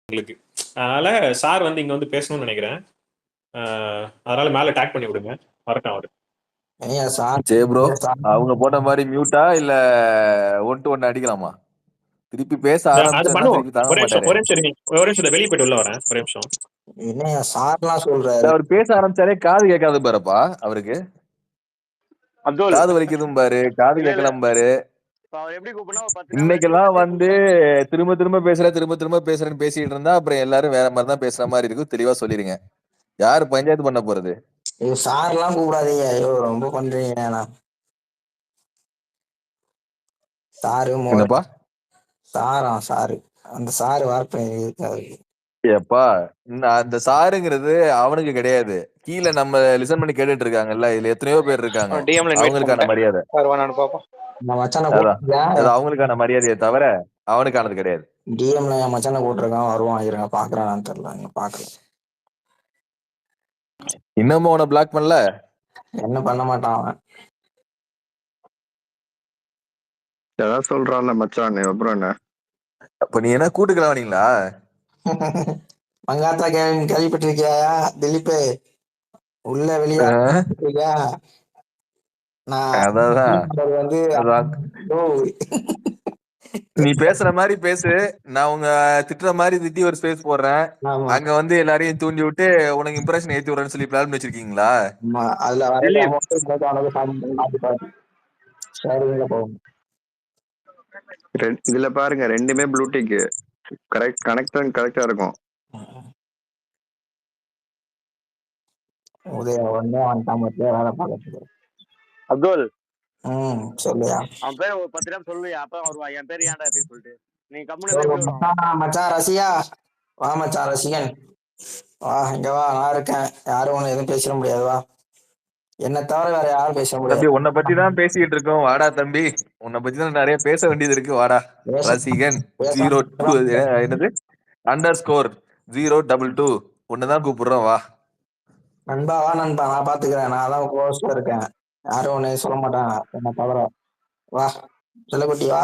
உங்களுக்கு. அதனால சார் வந்து இங்க வந்து பேசணும்னு நினைக்கிறேன். அதனால மேல டேக் பண்ணி விடுங்க. வரட்டும் அவரு. சரி ப்ரோ, அவங்க போட்ட மாதிரி மியூட்டா இல்ல 1 to 1 அடிக்கலாமா? திருப்பி பேச அது ஆரம்பிச்சா பண்ணுவோம். திருப்பி தாங்க ஒரே நிமிஷம் மாட்டாரு. ஒரே நிமிஷம் இருங்க. ஒரே நிமிஷம் வெளியே போயிட்டு உள்ள வரேன். ஒரே நிமிஷம். என்னையா சார்லாம் சொல்றாரு? அவர் பேச ஆரம்பிச்சாலே காது கேட்காது பாருப்பா அவருக்கு. அப்துல் காது வலிக்குதும் பாரு, காது கேட்கலாம் பாரு. அவர் எப்படி கூப்பிடணும்? 10 இன்னைக்கெல்லாம் வந்து திரும்ப திரும்ப பேசுறேன்னு பேசிட்டு இருந்தா அப்புறம் எல்லாரும் வேற மாதிரி தான் பேசுற மாதிரி இருக்கும். தெளிவா சொல்லிருங்க. யாரு பஞ்சாயத்து பண்ண போறது? ஐயோ சார்லாம் கூப்பிடாதீங்க. ஐயோ ரொம்ப பண்றீங்க. சாரு என்னப்பா சாரு அந்த சாரு வார்த்தை இருக்காது. ஏப்பா, அந்த சாருங்கிறது அவனுக்கு கிடையாது. கீழே நம்ம லிசன் பண்ணி கேட்டுட்டு இருக்காங்கல்ல, இதுல எத்தனையோ பேர் இருக்காங்க. டிஎம்ல இன்வைட் அவங்களுக்கான பண்ணிட்டேன். மரியாதை வருவானான்னு பாப்போம். நான் மச்சானை அதான். கூப்பிட்டுருக்கேன். அது அவங்களுக்கான மரியாதையை தவிர அவனுக்கானது கிடையாது. டிஎம்ல என் மச்சானை கூப்பிட்டுருக்கான், வருவான். இருங்க பாக்குறான்னு தெரியல, இங்க பாக்கல. இன்னமும் அவனை பிளாக் பண்ணல. என்ன பண்ண மாட்டான் அவன். ஏதாவது சொல்றான்ல மச்சான், அப்புறம் என்ன? அப்ப நீ என்ன கூட்டுக்கலாம் வரீங்களா? மங்காத்தா கேள்விப்பட்டிருக்கியா திலீப்? உள்ள வெளியா நான் வந்து நீ பேசுற மாதிரி பேசு, நான் உங்க திட்டுற மாதிரி திட்டி ஒரு ஸ்பேஸ் போடுறேன். அங்க வந்து எல்லாரையும் தூண்டி விட்டு உனக்கு இம்ப்ரெஷன் ஏத்தி விடுறேன்னு சொல்லி பிளான் வச்சிருக்கீங்களா? அதுல இதுல பாருங்க, ரெண்டுமே ப்ளூடிக் கரெக்ட் கனெக்ஷன் கரெக்டா இருக்கும். உதய உடனே வந்துட்டான் வேலை பார்க்கறதுக்கு. அப்துல் சொல்லியா அவன் பேர் ஒரு 10 நிமிஷம் சொல்லுவியா? அப்ப வருவான். என் பேர் ஏன்டா அப்படின்னு சொல்லிட்டு நீ கம்முனு மச்சான் ரசிகா, வா மச்சான் ரசிகன், வா இங்க வா. நான் இருக்கேன், யாரும் ஒண்ணு எதுவும் பேசிட முடியாது. வா, என்ன தவிர வேற யாரும் பேச முடியாது. தம்பி உன்னை பத்தி தான் பேசிக்கிட்டு இருக்கோம், வாடா தம்பி. உன்னை பத்தி தான் நிறைய பேச வேண்டியது இருக்கு, வாடா. ரசிகன் 02 என்னது _022 ஒண்ணுதான் கூப்பிடுறோம், வா நண்பா. வா நண்பா, நான் பாத்துக்கிறேன். நான் தான் க்ளோஸ்ல இருக்கேன், யாரும் ஒண்ணு சொல்ல மாட்டாங்க என்ன தவிர. வா செல்லக்குட்டி வா.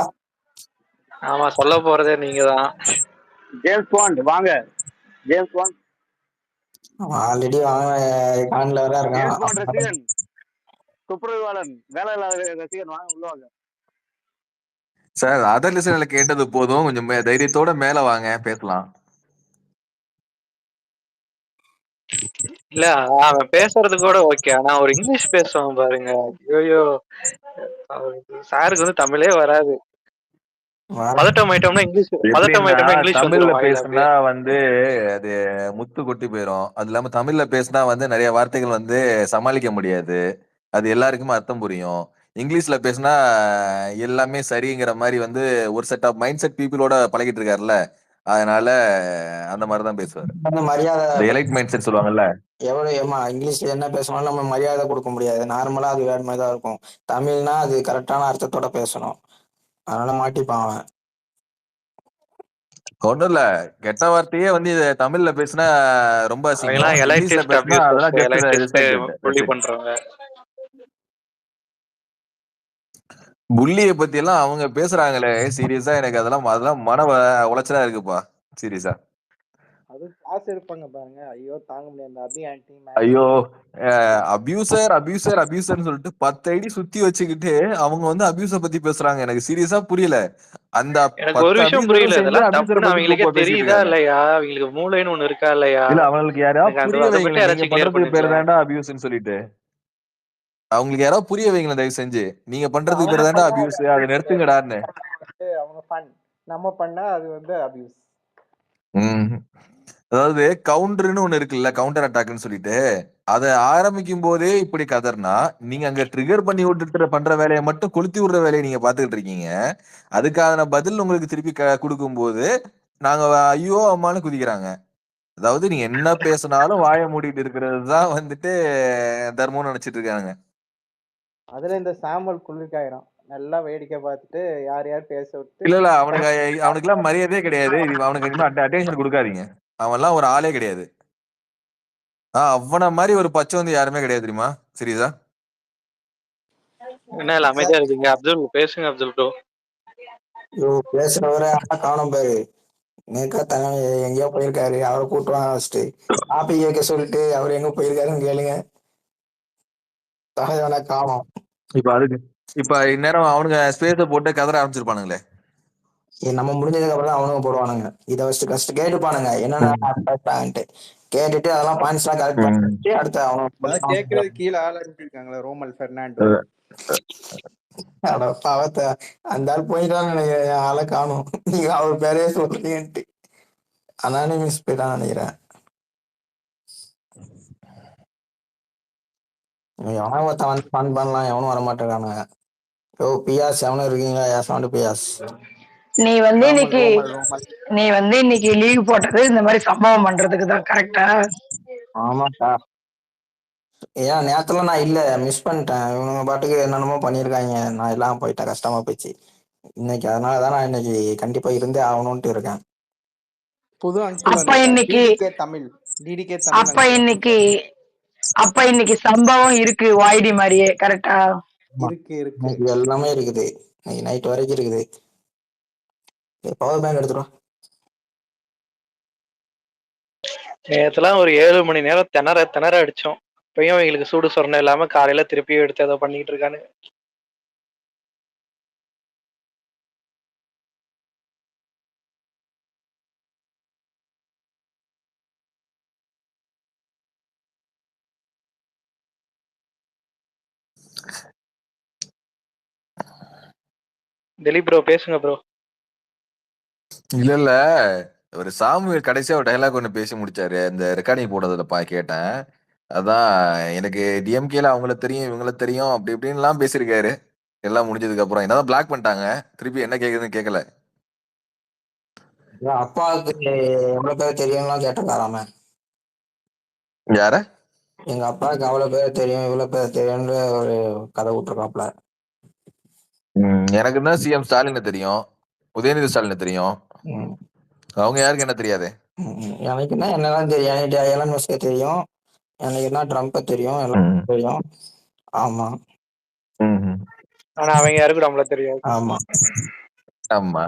ஆமா, சொல்ல போறதே நீங்க தான். ஜேம்ஸ் பாண்ட் வாங்க. ஜேம்ஸ் பாண்ட் ஆல்ரெடி வாங்க கான்ல வர ஜேம்ஸ் பாண்ட் இருக்கான். ரசிகன், துப்புரவாளன், வேலை இல்லாத ரசிகன், வாங்க உள்ள வாங்க. சார். அதர் லிசன்ல கேட்டது போதும், கொஞ்சம் தைரியத்தோட மேல வாங்க, பேசலாம். இல்ல அவன் பேசுறது கூட ஓகே, ஆனா ஒரு இங்கிலீஷ் பேசுவான் பாருங்க. ஐயோ, சாருக்கு வந்து தமிழே வராது. பதட்டம் ஆயிட்டோம்னா இங்கிலீஷ் தமிழ்ல பேசுனா வந்து அது முத்து கொட்டி போயிரும். அது இல்லாம தமிழ்ல பேசினா வந்து நிறைய வார்த்தைகள் வந்து சமாளிக்க முடியாது. அது எல்லாருக்குமே அர்த்தம் புரியும். இங்கிலீஷ்ல பேசினா எல்லாமே சரிங்கிற மாதிரி வந்து ஒரு செட் ஆஃப் மைண்ட் செட் பீப்புளோட பழகிட்டு இருக்காருல்ல, அதனால அந்த மாதிரிதான் பேசுவாரு. மரியாதை எலைட் மைண்ட் செட் சொல்லுவாங்கல்ல. எவ்வளவு ஏமா இங்கிலீஷ்ல என்ன பேசணும், நம்ம மரியாதை கொடுக்க முடியாது. நார்மலா அது வேற மாதிரி தான் இருக்கும். தமிழ்னா அது கரெக்டான அர்த்தத்தோட பேசணும், அதனால மாட்டிப்பான் அவன். ஒண்ணும் இல்ல, கெட்ட வார்த்தையே வந்து தமிழ்ல பேசினா ரொம்ப அசிங்கம், இங்கிலீஷ்ல பேசினா அதெல்லாம் பண்றாங்க. புள்ளிய பத்தி எல்லாம் அவங்க பேசுறாங்களே, சீரியஸா எனக்கு அதெல்லாம் மன உளைச்சலா இருக்குப்பா, சீரியஸா. அது காசு எடுப்பாங்க பாருங்க. ஐயோ தாங்க முடியாது. ஐயோ, அபியூசர்னு சொல்லிட்டு 10 ஐடி சுத்தி வச்சுக்கிட்டு அவங்க வந்து அபியூஸ பத்தி பேசுறாங்க. எனக்கு சீரியஸா புரியல. அந்த எனக்கு ஒரு விஷயம் புரியல, இதெல்லாம் தப்புன்னு அவங்களுக்கே தெரியுதா இல்லையா? அவங்களுக்கு மூளைன்னு ஒண்ணு இருக்கா இல்லையா? இல்ல, அவங்களுக்கு யாராவது புரிய வைங்களேன், நீங்க பண்றதுக்கு பேர் தான்டா அபியூஸ்ன்னு சொல்லிட்டு. அவங்களுக்கு யாராவது புரிய வைங்களேன் தயவு செஞ்சு. நீங்க பண்றதுக்கு பேர் தான்டா அபியூஸ், அதை நிறுத்துங்கடான்னு. அவங்க ஃபன், நம்ம பண்ணா அது வந்து அபியூஸ். அதாவது கவுண்டர்னு ஒண்ணு இருக்குல்ல, கவுண்டர் அட்டாக்னு சொல்லிட்டு, அதை ஆரம்பிக்கும் போதே இப்படி கதர்னா நீங்க அங்க ட்ரிகர் பண்ணி விட்டுட்டு பண்ற வேலையை மட்டும் கொளுத்தி விடுற வேலையை நீங்க பாத்துக்கிட்டு இருக்கீங்க. அதுக்கான பதில் உங்களுக்கு திருப்பி கொடுக்கும் போது நாங்க ஐயோ அம்மானு குதிக்கிறாங்க. அதாவது நீங்க என்ன பேசினாலும் வாய மூடிட்டு இருக்கிறது தான் வந்துட்டு தர்மம்னு நினைச்சிட்டு இருக்காங்க. அதுல இந்த சாம்பல் குளிர்காயிரும், நல்லா வேடிக்கை பார்த்துட்டு யார் யார் பேச விட்டு. இல்ல அவனுக்கு எல்லாம் மரியாதையே கிடையாது. அவனுக்கு அட்டென்ஷன் கொடுக்காதீங்க. அவன் எல்லாம் ஒரு ஆளே கிடையாது. அவன மாதிரி ஒரு பச்சை வந்து யாருமே கிடையாது தெரியுமா, சீரியஸா. என்ன இல்ல அமைதியா இருக்கீங்க? அப்துல் பேசுங்க. அப்துல் ப்ரோ பேசுறவரை காணும் பாரு. நேக்கா தலைமை எங்கேயோ போயிருக்காரு, அவரை கூட்டு வாங்க ஃபர்ஸ்ட். டாபிக் வைக்க சொல்லிட்டு அவர் எங்க போயிருக்காருன்னு கேளுங்க. தலைவனை காணோம். இப்ப அதுக்கு இப்ப இந்நேரம் அவனுங்க ஸ்பேஸ போட்டு கதற ஆரம்பிச்சிருப்பானுங்களே. நம்ம முடிஞ்சதுக்கு அப்புறம் தான் அவனுங்க போடுவானுங்க. இதை ஃபர்ஸ்ட் கேட்டுப்பானுங்க என்னென்ன பேசுறாங்கன்ட்டு. கேட்டுட்டு அதெல்லாம் பாயிண்ட்ஸ் எல்லாம் கரெக்ட் பண்ணிட்டு அடுத்து அதான் கேக்குறது கீழே ஆள் அனுப்பியிருக்காங்களே, ரோமல் பெர்னாண்டோ. பாவத்தை அந்த ஆள் போயிட்டான்னு நினைக்கிறேன். என் ஆளை காணும். நீங்க அவர் பேரே சொல்றீங்கன்ட்டு அதானே மிஸ் போயிட்டான்னு நினைக்கிறேன். எவனும் ஒருத்தன் வந்து ஃபன் பண்ணலாம், எவனும் வர மாட்டேங்கானுங்க. ஓ பியாஸ் எவனும் இருக்கீங்களா? யாசம் பியாஸ். நீ வந்து ரோமல் இன்னைக்கு ரோமல் ரோமல் நீ வந்து இன்னைக்கு லீவ் போட்டது இந்த மாதிரி சம்பவம் பண்றதுக்கு தான், கரெக்டா? ஆமாக்கா. ஏன் நேரத்துல நான் இல்ல, மிஸ் பண்ணிட்டேன். இவனுங்க பாட்டுக்கு என்னென்னமோ பண்ணியிருக்காங்க, நான் எல்லாம் போயிட்டேன், கஷ்டமா போயிடுச்சு இன்னைக்கு. அதனாலதான் நான் இன்னைக்கு கண்டிப்பா இருந்தே ஆகணும்ட்டு இருக்கேன். புது அங்கிள் அப்ப இன்னைக்கு டிடிகே தமிழ் அப்ப uncle. இன்னைக்கு அப்ப இன்னைக்கு சம்பவம் இருக்கு வாய்டி மாதிரியே, கரெக்டா? இருக்கு இன்னைக்கு எல்லாமே இருக்குது, இன்னைக்கு நைட் வரைக்கும் இருக்குது. பவர் பேங்க் எடுத்துரும். நேத்துலாம் ஒரு 7 மணி நேரம் திணற அடிச்சோம். இப்பயும் எங்களுக்கு சூடு சொரணை இல்லாம காலையில திருப்பியும் எடுத்து ஏதோ பண்ணிட்டு இருக்கானு. திலீப் ப்ரோ பேசுங்க ப்ரோ. இல்ல ஒரு சாமுவேல் கடைசியா ஒரு டைலாக் ஒண்ணு பேசி முடிச்சாரு, இந்த ரெக்கார்டிங் போட்டதுல கேட்டேன். அதான் எனக்கு டிஎம்கேல அவங்கள தெரியும் இவங்கள தெரியும் அப்படி இப்படின்லாம் பேசியிருக்காரு. எல்லாம் முடிஞ்சதுக்கு அப்புறம் என்னதான் பிளாக் பண்ணிட்டாங்க, திருப்பி என்ன கேக்குதுன்னு கேட்கல. அப்பாவுக்கு எவ்வளவு பேர் தெரியும்லாம் கேட்டிருக்காராம. யார? எங்க அப்பாவுக்கு அவ்வளவு பேர் தெரியும் இவ்வளவு பேர் தெரியும்னு ஒரு கதை விட்டுருக்காப்ல. எனக்கு தான் சிஎம் ஸ்டாலினை தெரியும், உதயநிதி ஸ்டாலினை தெரியும், அவங்க யாருக்கு என்ன தெரியாது. எனக்குன்னா என்னெல்லாம் தெரியும், எனக்கு எலன் மஸ்கே தெரியும், எனக்குன்னா ட்ரம்ப்பை தெரியும், எல்லாம் தெரியும். ஆமா ஆனா அவங்க யாருக்கும் நம்மள தெரியாது. ஆமா ஆமா.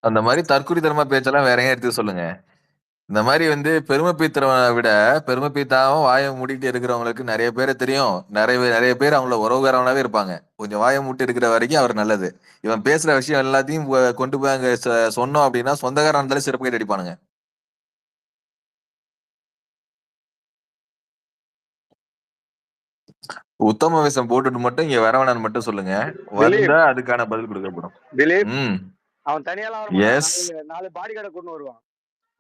அந்த மாதிரி தற்குறித்தனமா பேச்செல்லாம் வேற ஏன் எடுத்து சொல்லுங்க. இந்த மாதிரி பெருமை பீத்துறவனை விட பெருமை பீத்தாவும் வாயை மூடிட்டு இருக்கிறவங்களுக்கு நிறைய பேரை தெரியும், நிறைய பேர் அவங்கள உறவுகாரவனாவே இருப்பாங்க. கொஞ்சம் வாயை மூட்டி இருக்கிற வரைக்கும் அவர் நல்லது. இவன் பேசுற விஷயம் எல்லாத்தையும் கொண்டு போய் அங்க சொன்னோம் அப்படின்னா சொந்தக்காரன் இருந்தாலும் சிறப்பு கேட்டு அடிப்பானுங்க. உத்தம வேஷம் போட்டுட்டு மட்டும் இங்க வரவேணான்னு மட்டும் சொல்லுங்க, வந்தா அதுக்கான பதில் கொடுக்கப்படும். திலீப் அவன் தனியாலாம் வர மாட்டான். 4 பாடி கார்டை கொண்டு வருவான்.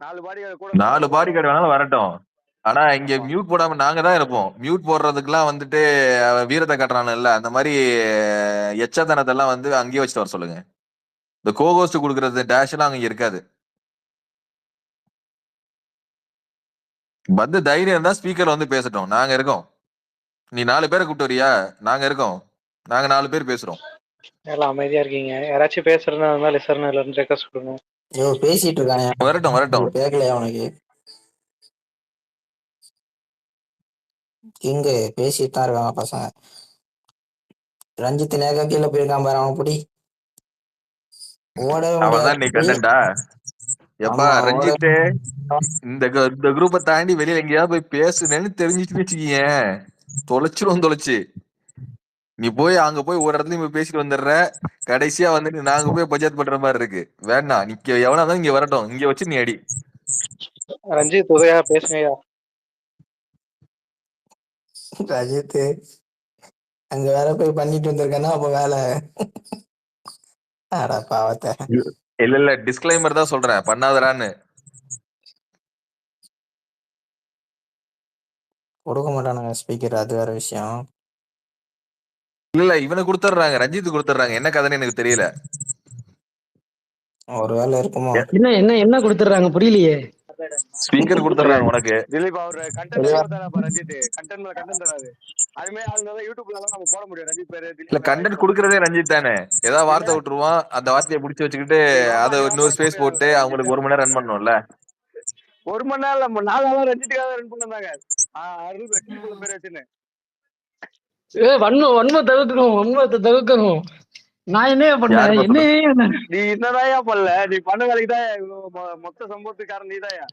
4 பாடி கார்டு வேணாலும் வரட்டும். ஆனா இங்க மியூட் போடாம நாங்க தான் இருப்போம். மியூட் போடுறதுக்குலாம் வீரத்தை காட்டுறானு இல்ல, அந்த மாதிரி எச்சத்தனத்தெல்லாம் அங்கேயே வச்சுட்டு வர சொல்லுங்க. இந்த கோகோஸ்ட் கொடுக்கறது டேஷ் எல்லாம் அங்க இருக்காது. தைரியம் இருந்தா ஸ்பீக்கர்ல பேசட்டும், நாங்க இருக்கோம். நீ 4 பேரை கூப்பிட்டு வரியா? நாங்க இருக்கோம், நாங்க 4 பேர் பேசுறோம். எல்லாம் அமைதியா இருக்கீங்க. யாராச்சும் பேசுறதா இருந்தா லிசர்னர்ல இருந்து ரெக்வஸ்ட் கொடுங்க. ஐயோ பேசிட்டு இருக்காங்க, வரட்டும். கேட்கலையா அவனுக்கு? இங்க பேசிட்டு தான் இருக்காங்க பசங்க. ரஞ்சித் நேக கீழே போயிருக்கான் பாரு, அவன் புடி. ஓடவே அவன்தான் நீ கண்டா எப்பா ரஞ்சித். இந்த குரூப்பை தாண்டி வெளியில எங்கேயாவது போய் பேசுனேன்னு தெரிஞ்சிட்டு வச்சுக்கீங்க, தொலைச்சு நீ போய் அங்க போய் ஒரு இடத்துலயும் போய் பேசிட்டு வந்துடுற. கடைசியா நாங்க போய் பட்ஜெட் பண்ற மாதிரி இருக்கு. வேணாம், நீ எவனா தான் இங்க வரட்டும், இங்க வச்சு நீ அடி. ரஞ்சித் உதயா பேசுங்கயா. ரஞ்சித் அங்க வேற போய் பண்ணிட்டு வந்திருக்கேன்னா அப்ப வேலை. அட பாவத்தை. இல்ல டிஸ்க்ளைமர் தான் சொல்றேன், பண்ணாதரான்னு. கொடுக்க மாட்டானுங்க ஸ்பீக்கர், அது வேற விஷயம். இல்ல இவனை கொடுத்துட்றாங்க, ரஞ்சித் கொடுத்துட்றாங்க. என்ன கதைன்னு எனக்கு தெரியல. ஒரு வேலை இருக்குமோ? என்ன கொடுத்துறாங்க புரியலையே. ஸ்பீக்கர் கொடுத்துட்றாங்க உனக்கு. திலீப் அவர் கண்டென்ட் ரஞ்சித் கண்டென்ட் மேல கண்டென்ட் தராது. அதுமே அதனால யூடியூப்ல எல்லாம் நம்ம போட முடியும். ரஞ்சித் பேரு இல்ல கண்டென்ட் கொடுக்கறதே ரஞ்சித் தானே. ஏதாவது வார்த்தை விட்டுருவான், அந்த வார்த்தையை பிடிச்சி வச்சுக்கிட்டு அதை இன்னொரு ஸ்பேஸ் போட்டு அவங்களுக்கு 1 மணி நேரம் ரன் பண்ணணும்ல. 1 மணி நேரம் 4 நாள் ரஞ்சித்துக்காக ரன் பண்ணாங்க. அருள் பேர் வச்சுன்னு வன்மத்தை தவிர்க்கணும். நான் என்னையா யாருப்பா பண்ணேன் சொல்றது? என்னையே நீ என்னதாயா பண்ணல? நீ பண்ண வேலைக்கு தான் இவ்வளவு மொத்த சம்பவத்துக்காரன் நீதாயா.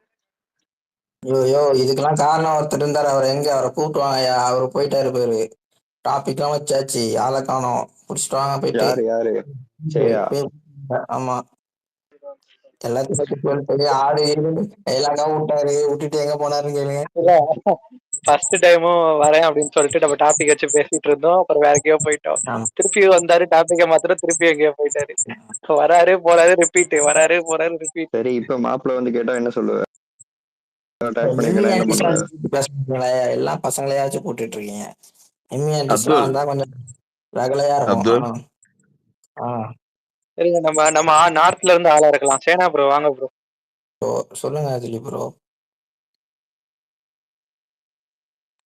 ஐயோ இதுக்கெல்லாம் காரணம் ஒருத்தர் இருந்தாரு. அவர் எங்க அவரை கூப்பிட்டு வாங்கய்யா. அவரு போயிட்டாரு பேரு. டாபிக் எல்லாம் வச்சாச்சு. ஆளை காணோம். புடிச்சிட்டு வாங்க போயிட்டு. யாரு சரியா? ஆமா எல்லாத்தையும் சொல்லிட்டு ஆடு எல்லாக்காவும் விட்டாரு. விட்டுட்டு எங்க போனாருன்னு கேளுங்க. இல்ல ஃபர்ஸ்ட் டைமும் வரேன் அப்படின்னு சொல்லிட்டு நம்ம டாபிக் வச்சு பேசிட்டு இருந்தோம். அப்புறம் வேற எங்கேயோ போயிட்டோம். ஆமா. திருப்பி வந்தாரு, டாபிக்கை மாத்திரம் திருப்பி எங்கேயோ போயிட்டாரு. வராரு போறாரு ரிப்பீட், வராரு போறாரு ரிப்பீட். சரி, இப்ப மாப்பிள்ள வந்து கேட்டா என்ன சொல்லுவ? டைப் பண்ணி எம்மி கேட்டா என்ன ஆண்டி பண்ணுவ? பேச மாட்டீங்களா? எல்லாம் பசங்களையாச்சும் போட்டுட்டு இருக்கீங்க. எம்மி ஆண்டிஸ்லாம் அப்துல் வந்தா கொஞ்சம் ரகலையா இருக்கும். அப்துல் சரிங்க, நம்ம நார்த்ல இருந்து ஆளா இருக்கலாம். சேனா ப்ரோ வாங்க ப்ரோ. சொல்லுங்க திலீப் ப்ரோ.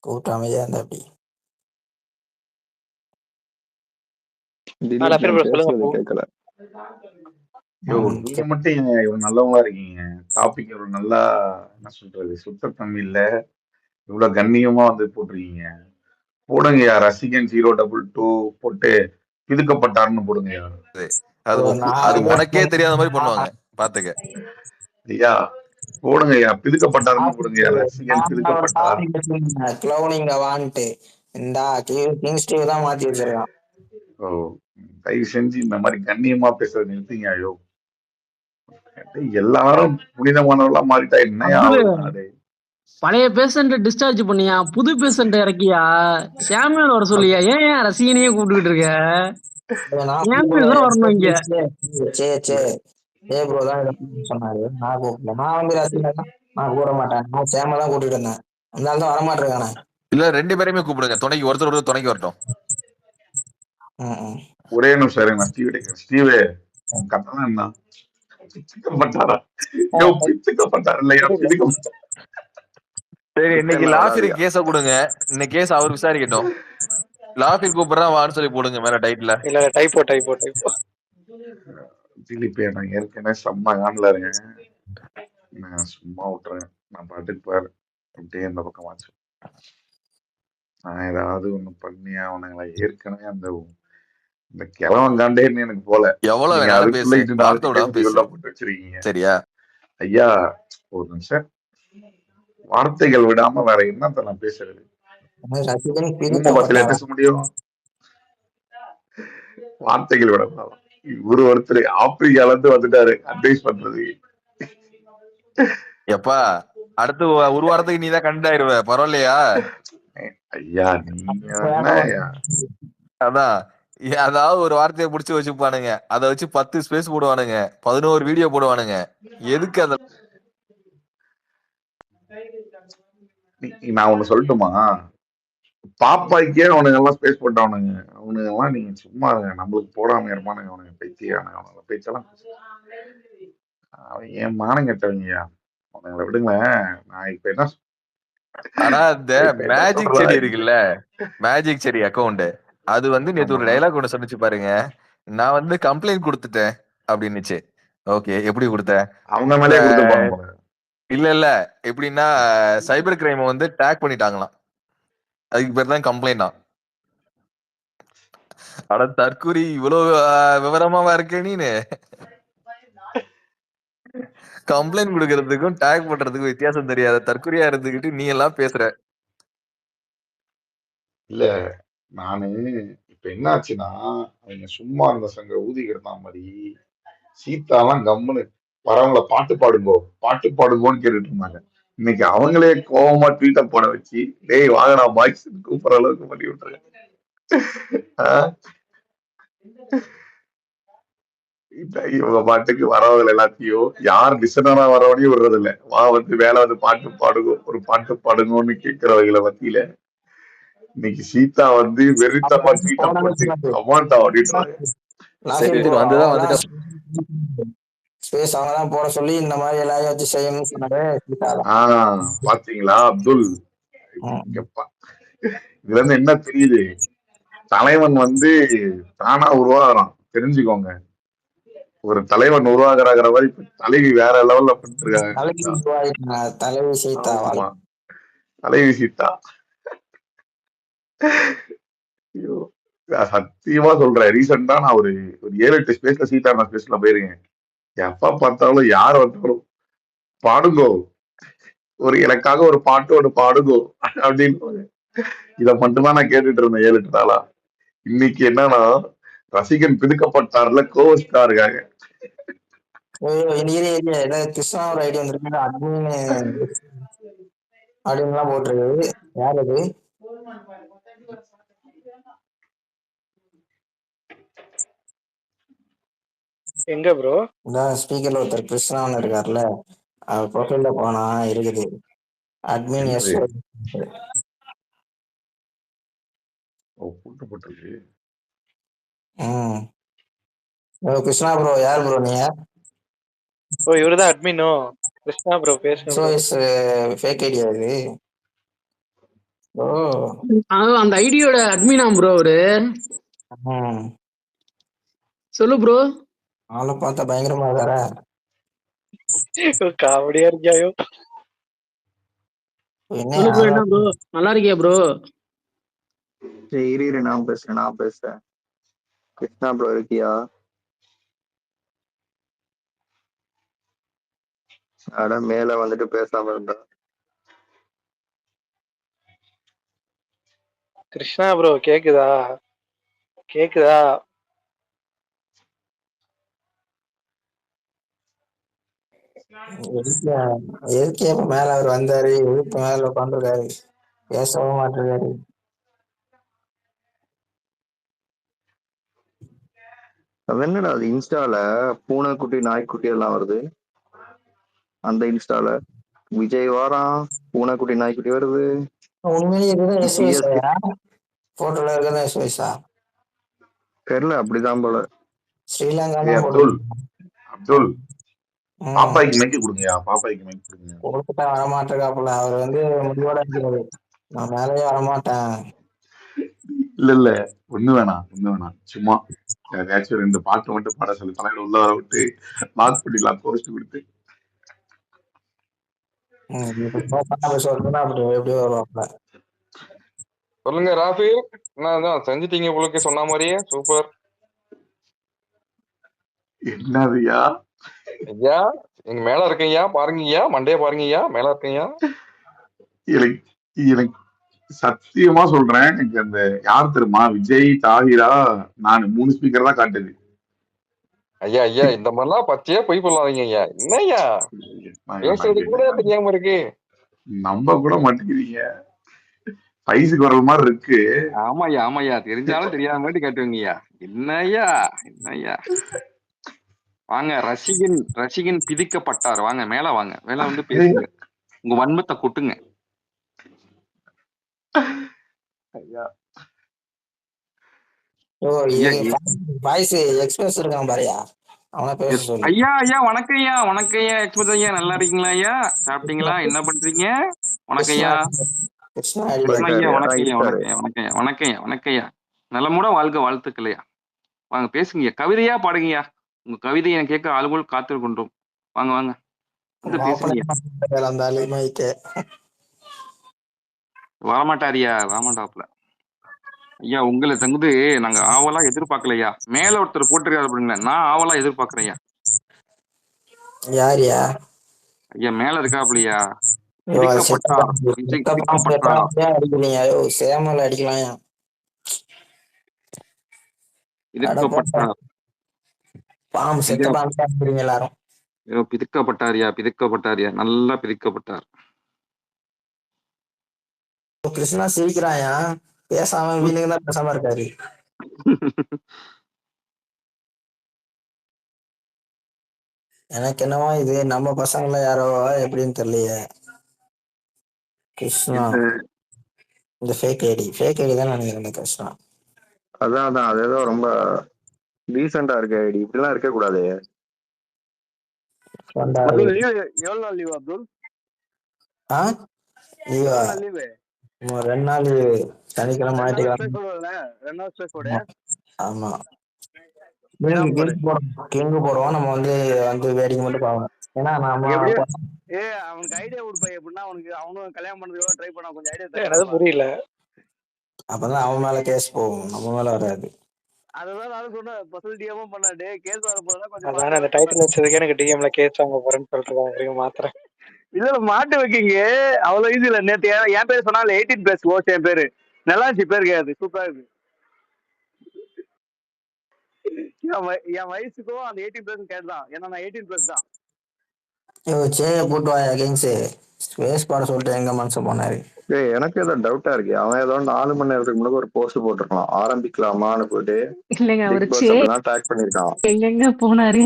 கூப்பிட்டு அமைதியா இருந்தா அப்படி திலீப் நஃபீர் நான் ப்ரோ சொல்லுங்க பேசுறது ப்ரோ. கேட்கல. யோ, நீங்க மட்டும் ஏன் இவ்வளவு நல்லவங்களா இருக்கீங்க? டாபிக் இவ்வளவு நல்லா, என்ன சொல்றது, சுத்த தமிழ்ல இவ்வளவு கண்ணியமா வந்து போட்டிருக்கீங்க. போடுங்கய்யா, ரசிகன் 022 போட்டு பிதுக்கப்பட்டாருன்னு போடுங்கய்யா. அது அது உனக்கே தெரியாத மாதிரி பண்ணுவாங்க, பாத்துக்க. ஐயா போடுங்கய்யா, பிதுக்கப்பட்டாருன்னு போடுங்கய்யா, ரசிகன் பிதுக்கப்பட்டார். கிளவுனிங்க வான்ட்டு இந்த கிங் ஸ்டீவ் தான் மாத்தி வச்சிருக்கான். ஓ, தயவு செஞ்சு இந்த மாதிரி கண்ணியமா பேசுறது நிறுத்தீங்க. ஐயோ, எல்லாரும் புனிதமானவர்களா மாறிட்டா என்னையா அப்துல் ஆகுது நாடு? பழைய பேஷண்ட் டிஸ்சார்ஜ் பண்ணியா, புது பேஷண்ட் இறக்கியா, சாமியார் வர சொல்லியா, ஏன் ரசிகனையே கூப்பிட்டுக்கிட்டு இருக்க? சாமியார் தான் வரணும் இங்க. ப்ரோ தான் சொன்னாரு. நான் கூப்பிடல. நான் வந்து ரசிகன் நான் கூட மாட்டேன். நான் சேம தான் கூட்டிட்டு இருந்தேன். அதனால தான் வரமாட்டிருக்கானே. இல்ல 2 பேரையுமே கூப்பிடுங்க, துணைக்கு ஒருத்தர் துணைக்கு வரட்டும். ஒரே நிமிஷம் இருங்க, ஸ்டீவே உன் கட்டணம் என்ன? பிச்சுக்கப்பட்டாரா? ஐயோ, பிச்சுக்கப்பட்டார் இல்லையா? பிதுக்கப்பட்டார். சரி, இன்னைக்கு லாஃபிர் கேஸ கொடுங்க. இன்னைக்கு கேஸ் அவர் விசாரிக்கட்டும். லாஃபிர் கூப்பிடுறான் வான்னு சொல்லி போடுங்க மேல டைட்டில். இல்ல டைப்போ. திலீப்பே, நான் ஏற்கனவே செம்ம காண்டில் இருக்கேன். நான் சும்மா விட்டுறேன். நான் பாட்டுக்கு பாரு அப்படியே இந்த பக்கமாச்சு. நான் ஏதாவது ஒண்ணு பண்ணி அவனுங்களை ஏற்கனவே இந்த கிழவன் காண்டேன்னு எனக்கு போல. எவ்வளவு நீங்க வேணாலும் பேசு, அதுக்குள்ள வார்த்தை விடாம பேசு. போட்டு வச்சிருக்கீங்க. சரியா ஐயா? ஒரு நிமிஷம், வார்த்தைகள் விடாம வேற என்னத்த நான் பேசுறது? ஊமபத்தில பேச முடியும்? வார்த்தைகள் விட ஒருத்தர் ஆப்பிரிக்கால இருந்து வந்துட்டாரு அட்வைஸ் பண்றது. எப்பா அடுத்து ஒரு வாரத்துக்கு நீதான் கண்டாயிருவ, பரவாயில்லையா? ஐயா நீங்க என்ன? அதான் அதாவது ஒரு வார்த்தையை புடிச்சு வச்சுப்பானுங்க, அதை வச்சு 10 ஸ்பேஸ் போடுவானுங்க, 11 வீடியோ போடுவானுங்க. எதுக்கு அத? நான் ஒண்ணு சொல்லட்டுமா? பாப்பாய்க்கே அவனுங்க எல்லாம் ஸ்பேஸ் போட்டவனுங்க. அவனுங்க எல்லாம் நீங்க சும்மா நம்மளுக்கு போடாம இருப்பானுங்க. அவனுங்க பைத்தியானுங்க. அவனுங்க பேச்செல்லாம் அவன் ஏன் மானம் கெட்டவங்கய்யா. அவனுங்களை விடுங்களேன். நான் இப்ப என்ன, ஆனா இந்த மேஜிக் செடி இருக்குல்ல, மேஜிக் செடி அக்கௌண்ட், அது வந்து நேத்து ஒரு டைலாக் ஒண்ணு சொன்னிச்சு பாருங்க. நான் வந்து கம்ப்ளைண்ட் கொடுத்துட்டேன் அப்படின்னுச்சு. ஓகே, எப்படி கொடுத்த? அவங்க மேலே கொடுத்துருப்பாங்க. இல்ல எப்படின்னா சைபர் கிரைம் வந்து டேக் பண்ணிட்டாங்களாம், அதுக்கு பேர் தான் கம்ப்ளைண்டா. அட தற்கூரி, இவ்வளவு விவரமாவா இருக்க நீனு? கம்ப்ளைண்ட் கொடுக்கறதுக்கும் டேக் பண்றதுக்கும் வித்தியாசம் தெரியாத தற்கொலையா இருந்துகிட்டு நீ எல்லாம் பேசுற. இல்ல, நானு இப்ப என்ன ஆச்சுன்னா, அவங்க சும்மா இருந்த சங்க ஊதி கிடந்தா மாதிரி சீதாலாம் கம்முன்னு வரவங்கள பாட்டு பாடுங்கோன்னு கேட்டுட்டு இருந்தாங்க. இன்னைக்கு அவங்களே கோபமா ட்வீட்டை போட வச்சு, டேய் வாங்கடா பாய்ஸ் கூப்பிடுற அளவுக்கு பண்ணி விட்டுருங்க. இவங்க பாட்டுக்கு வரவங்க எல்லாத்தையும் யார் டிசைனரா வரவனையும் விடுறது இல்ல. வா வந்து வேலை வந்து பாட்டு பாடுங்க, ஒரு பாட்டு பாடுங்கன்னு கேட்கிறவங்களை மத்தியில இன்னைக்கு சீதா வந்து வெறித்தமா ட்வீட்டை போட்டு அமாண்டா அப்படின்றாங்க. அவங்கதான் போட சொல்லி இந்த மாதிரி எல்லாரையும் வச்சு செய்யணும்னு சொன்னாரு. பாத்தீங்களா அப்துல்? இதுல இருந்து என்ன தெரியுது? தலைவன் வந்து தானா உருவாகிறான், தெரிஞ்சுக்கோங்க. ஒரு தலைவன் உருவாகிறாங்கிற மாதிரி தலைவி வேற லெவல்ல பண்ணிருக்காங்க. தலைவி சீதா. ஐயோ, நான் சத்தியமா சொல்றேன். ரீசெண்டா நான் ஒரு ஒரு 7-8 ஸ்பேஸ்ல சீதாராம ஸ்பேஸ்ல போயிருக்கேன். எப்ப பார்த்தாலும் யார் வந்தாலும் பாடுங்கோ, ஒரு எனக்காக ஒரு பாட்டு ஒன்று பாடுங்கோ அப்படின்னு இதை மட்டும்தான் நான் கேட்டுட்டு இருந்தேன் 7-8 நாளா. இன்னைக்கு என்னன்னா ரசிகன் பிதுக்கப்பட்டார்ல கோவஸ்டா இருக்காங்க. கிருஷ்ணா ஒரு ஐடி வந்திருக்கு அட்மின் அப்படின்லாம் போட்டிருக்கு. யார் அது? எங்க ப்ரோ? இந்த ஸ்பீக்கர்ல ஒருத்தர் கிருஷ்ணான்னு இருக்காருல்ல, அவர் ப்ரொஃபைல்ல போனா இருக்குது அட்மின் எஸ். கூட்டப்பட்டிருக்கு. கிருஷ்ணா ப்ரோ யார் ப்ரோ நீங்க? ஓ இவருதான் அட்மினோ. கிருஷ்ணா ப்ரோ பேசுங்க so bro. Is fake idea இது. ஓ அந்த ஐடியோட அட்மினா ப்ரோ அவரு. சொல்லு ப்ரோ. ஆளை பார்த்தா பயங்கரமா இருக்காரா? காமெடியா இருக்கியாயோ. சொல்லு ப்ரோ. என்ன ப்ரோ நல்லா இருக்கியா ப்ரோ? இரு நான் பேசுறேன். கிருஷ்ணா ப்ரோ இருக்கியா? அட மேல வந்துட்டு பேசாம இருந்தா. கிருஷ்ணா ப்ரோ கேக்குதா? எதுக்கு எப்ப மேல அவர் வந்தாரு, எதுக்கு மேல உட்காந்துருக்காரு, பேசவும் மாட்டிருக்காரு. அது என்னடா அது இன்ஸ்டால பூனைக்குட்டி நாய்க்குட்டி எல்லாம் வருது. அந்த இன்ஸ்டால விஜய் வாரான், பூனைக்குட்டி நாய்க்குட்டி வருது. உண்மையிலேயே இருக்குதான் எஸ் வயசா? போட்டோல இருக்கதான் எஸ் வயசா? தெரியல, அப்படிதான் போல. ஸ்ரீலங்கா அப்துல் பாப்பாய்க்கு மைக்கு கொடுங்கயா, பாப்பாய்க்கு மைக்கு கொடுங்க. கொடுத்துட்டா வரமாட்டிருக்காப்புல. அவர் முடிவோட இருக்கிறது, நான் மேலேயே வரமாட்டேன். இல்ல ஒண்ணு வேணாம் சும்மா ஏதாச்சும் 2 பாட்டு மட்டும் பாட சொல்லி தலையில உள்ள வர விட்டு லாக் பண்ணிடலாம், போஸ்ட் கொடுத்து. எப்படி வருவாப்புல? சொல்லுங்க ராஃபி, என்னதான் செஞ்சிட்டீங்க உங்களுக்கு சொன்ன மாதிரியே. சூப்பர். என்னதுயா ஐயா எங்க மேல இருக்கீங்க பாருங்கய்யா, மண்டைய பாருங்கய்யா, மேல இருக்கீங்க. எனக்கு சத்தியமா சொல்றேன், எனக்கு அந்த யார் தெரியுமா, விஜய் தாகிரா, நான் 3 ஸ்பீக்கர் தான் காட்டுது. ஐயா இந்த மாதிரிலாம் பச்சையா பொய் சொல்லாதீங்க ஐயா. என்னய்யா பேசுறது கூட தெரியாம இருக்கு. நம்ப கூட மாட்டேங்கிறீங்க. பைசுக்கு வர்ற மாதிரி இருக்கு. ஆமாய்யா தெரிஞ்சாலும் தெரியாத மாதிரி காட்டுவீங்கய்யா. என்னய்யா வாங்க, ரசிகன் பிதிக்கப்பட்டார். வாங்க மேல வாங்க, மேல வந்து பேசுங்க, உங்க வன்மத்தை கொட்டுங்க. வாய்ஸ் எக்ஸ்பிரஸ் இருக்கான் பாரியா, அவன பேச சொல்லு. ஐயா வணக்கம் ஐயா எக்ஸ்பிரஸ் ஐயா, நல்லா இருக்கீங்களா ஐயா? சாப்பிட்டீங்களா? என்ன பண்றீங்க? வணக்கம் ஐயா. வணக்கம் ஐயா. நலமுட வாழ்க, வாழ்த்துக்களையா. வாங்க பேசுங்கய்யா, கவிதையா பாடுங்கய்யா. உங்க கவிதையை எனக்கு கேட்க ஆளுகள் காத்து கொண்டோம். வாங்க வந்து பேசுங்க. வரமாட்டாப்ல ஐயா. உங்களை தங்குது நாங்க ஆவலா எதிர்பார்க்கலையா. மேல ஒருத்தர் போட்டிருக்காரு அப்படிங்களா, நான் ஆவலா எதிர்பார்க்கறேன். யாரியா? ஐயா மேல இருக்காப்லையா, சேமல அடிக்கலாம். பிதுக்கப்பட்டாரியா, நல்லா பிதுக்கப்பட்டார். கிருஷ்ணா சிரிக்கிறாயா, பேசாம வீணுக்கு தான் பேசாம இருக்காரு. எனக்கு என்னவா இது நம்ம பசங்கள யாரோ எப்படின்னு தெரியலையே. கிருஷ்ணா இந்த ஃபேக் ஐடி தான் நினைக்கிறேன் கிருஷ்ணா. அதான் அது ஏதோ ரொம்ப டீசெண்டா இருக்க ஐடி, இப்படிலாம் இருக்க கூடாது. எவ்வளவு நாள் லீவ் அப்துல்? 2 நாள் சனிக்கிழமை ஞாயிற்றுக்கிழமை. ஆமா கிங்கு போடுவோம். நம்ம வந்து வேடிக்கை மட்டும் பார்க்கணும். ஏன்னா நாம அவனுக்கு ஐடியா கொடுப்பா எப்படின்னா, அவனும் கல்யாணம் பண்ணதுக்கு ட்ரை பண்ணா கொஞ்சம் ஐடியா புரியல. அப்பதான் அவன் மேல கேஸ் போகும், நம்ம மேல வராது. அதுதான் நானும் சொன்னேன். பசல் டிஎம்மும் பண்ணாடே கேஸ் வரப்போதான் கொஞ்சம் அதானே மாட்டு அந்த வைக்க டைட்டில் வச்சதுக்கு எனக்கு டிஎம்ல கேஸ் வாங்க போறேன்னு சொல்லிட்டு மாத்திரம். இல்ல மாட்டு வைக்கிங்க அவ்வளவு ஈஸி இல்ல. நேத்து என் பேரு சொன்னால 18+ ஓச் என் பேரு நல்லா இருந்துச்சு. பேரு கேது சூப்பரா இருக்கு. என் வயசுக்கும் அந்த 18+ கேட்டுதான். ஏன்னா நான் 18+ தான். சேய போட்டு வாயா கேங்ஸ், ஸ்பேஸ் பாட சொல்லிட்டு எங்க மனசு போனாரு. ஏய் எனக்கு ஏதோ டவுட்டா இருக்கு. அவன் ஏதோ 4 மணி நேரத்துக்கு முன்னாடி ஒரு போஸ்ட் போட்டிருக்கான், ஆரம்பிக்கலாமான்னு போயிட்டு இல்லைங்க அவரு பிக் பாஸ் அப்படிலாம் டேக் பண்ணிருக்கான். எங்கெங்க போனாரு?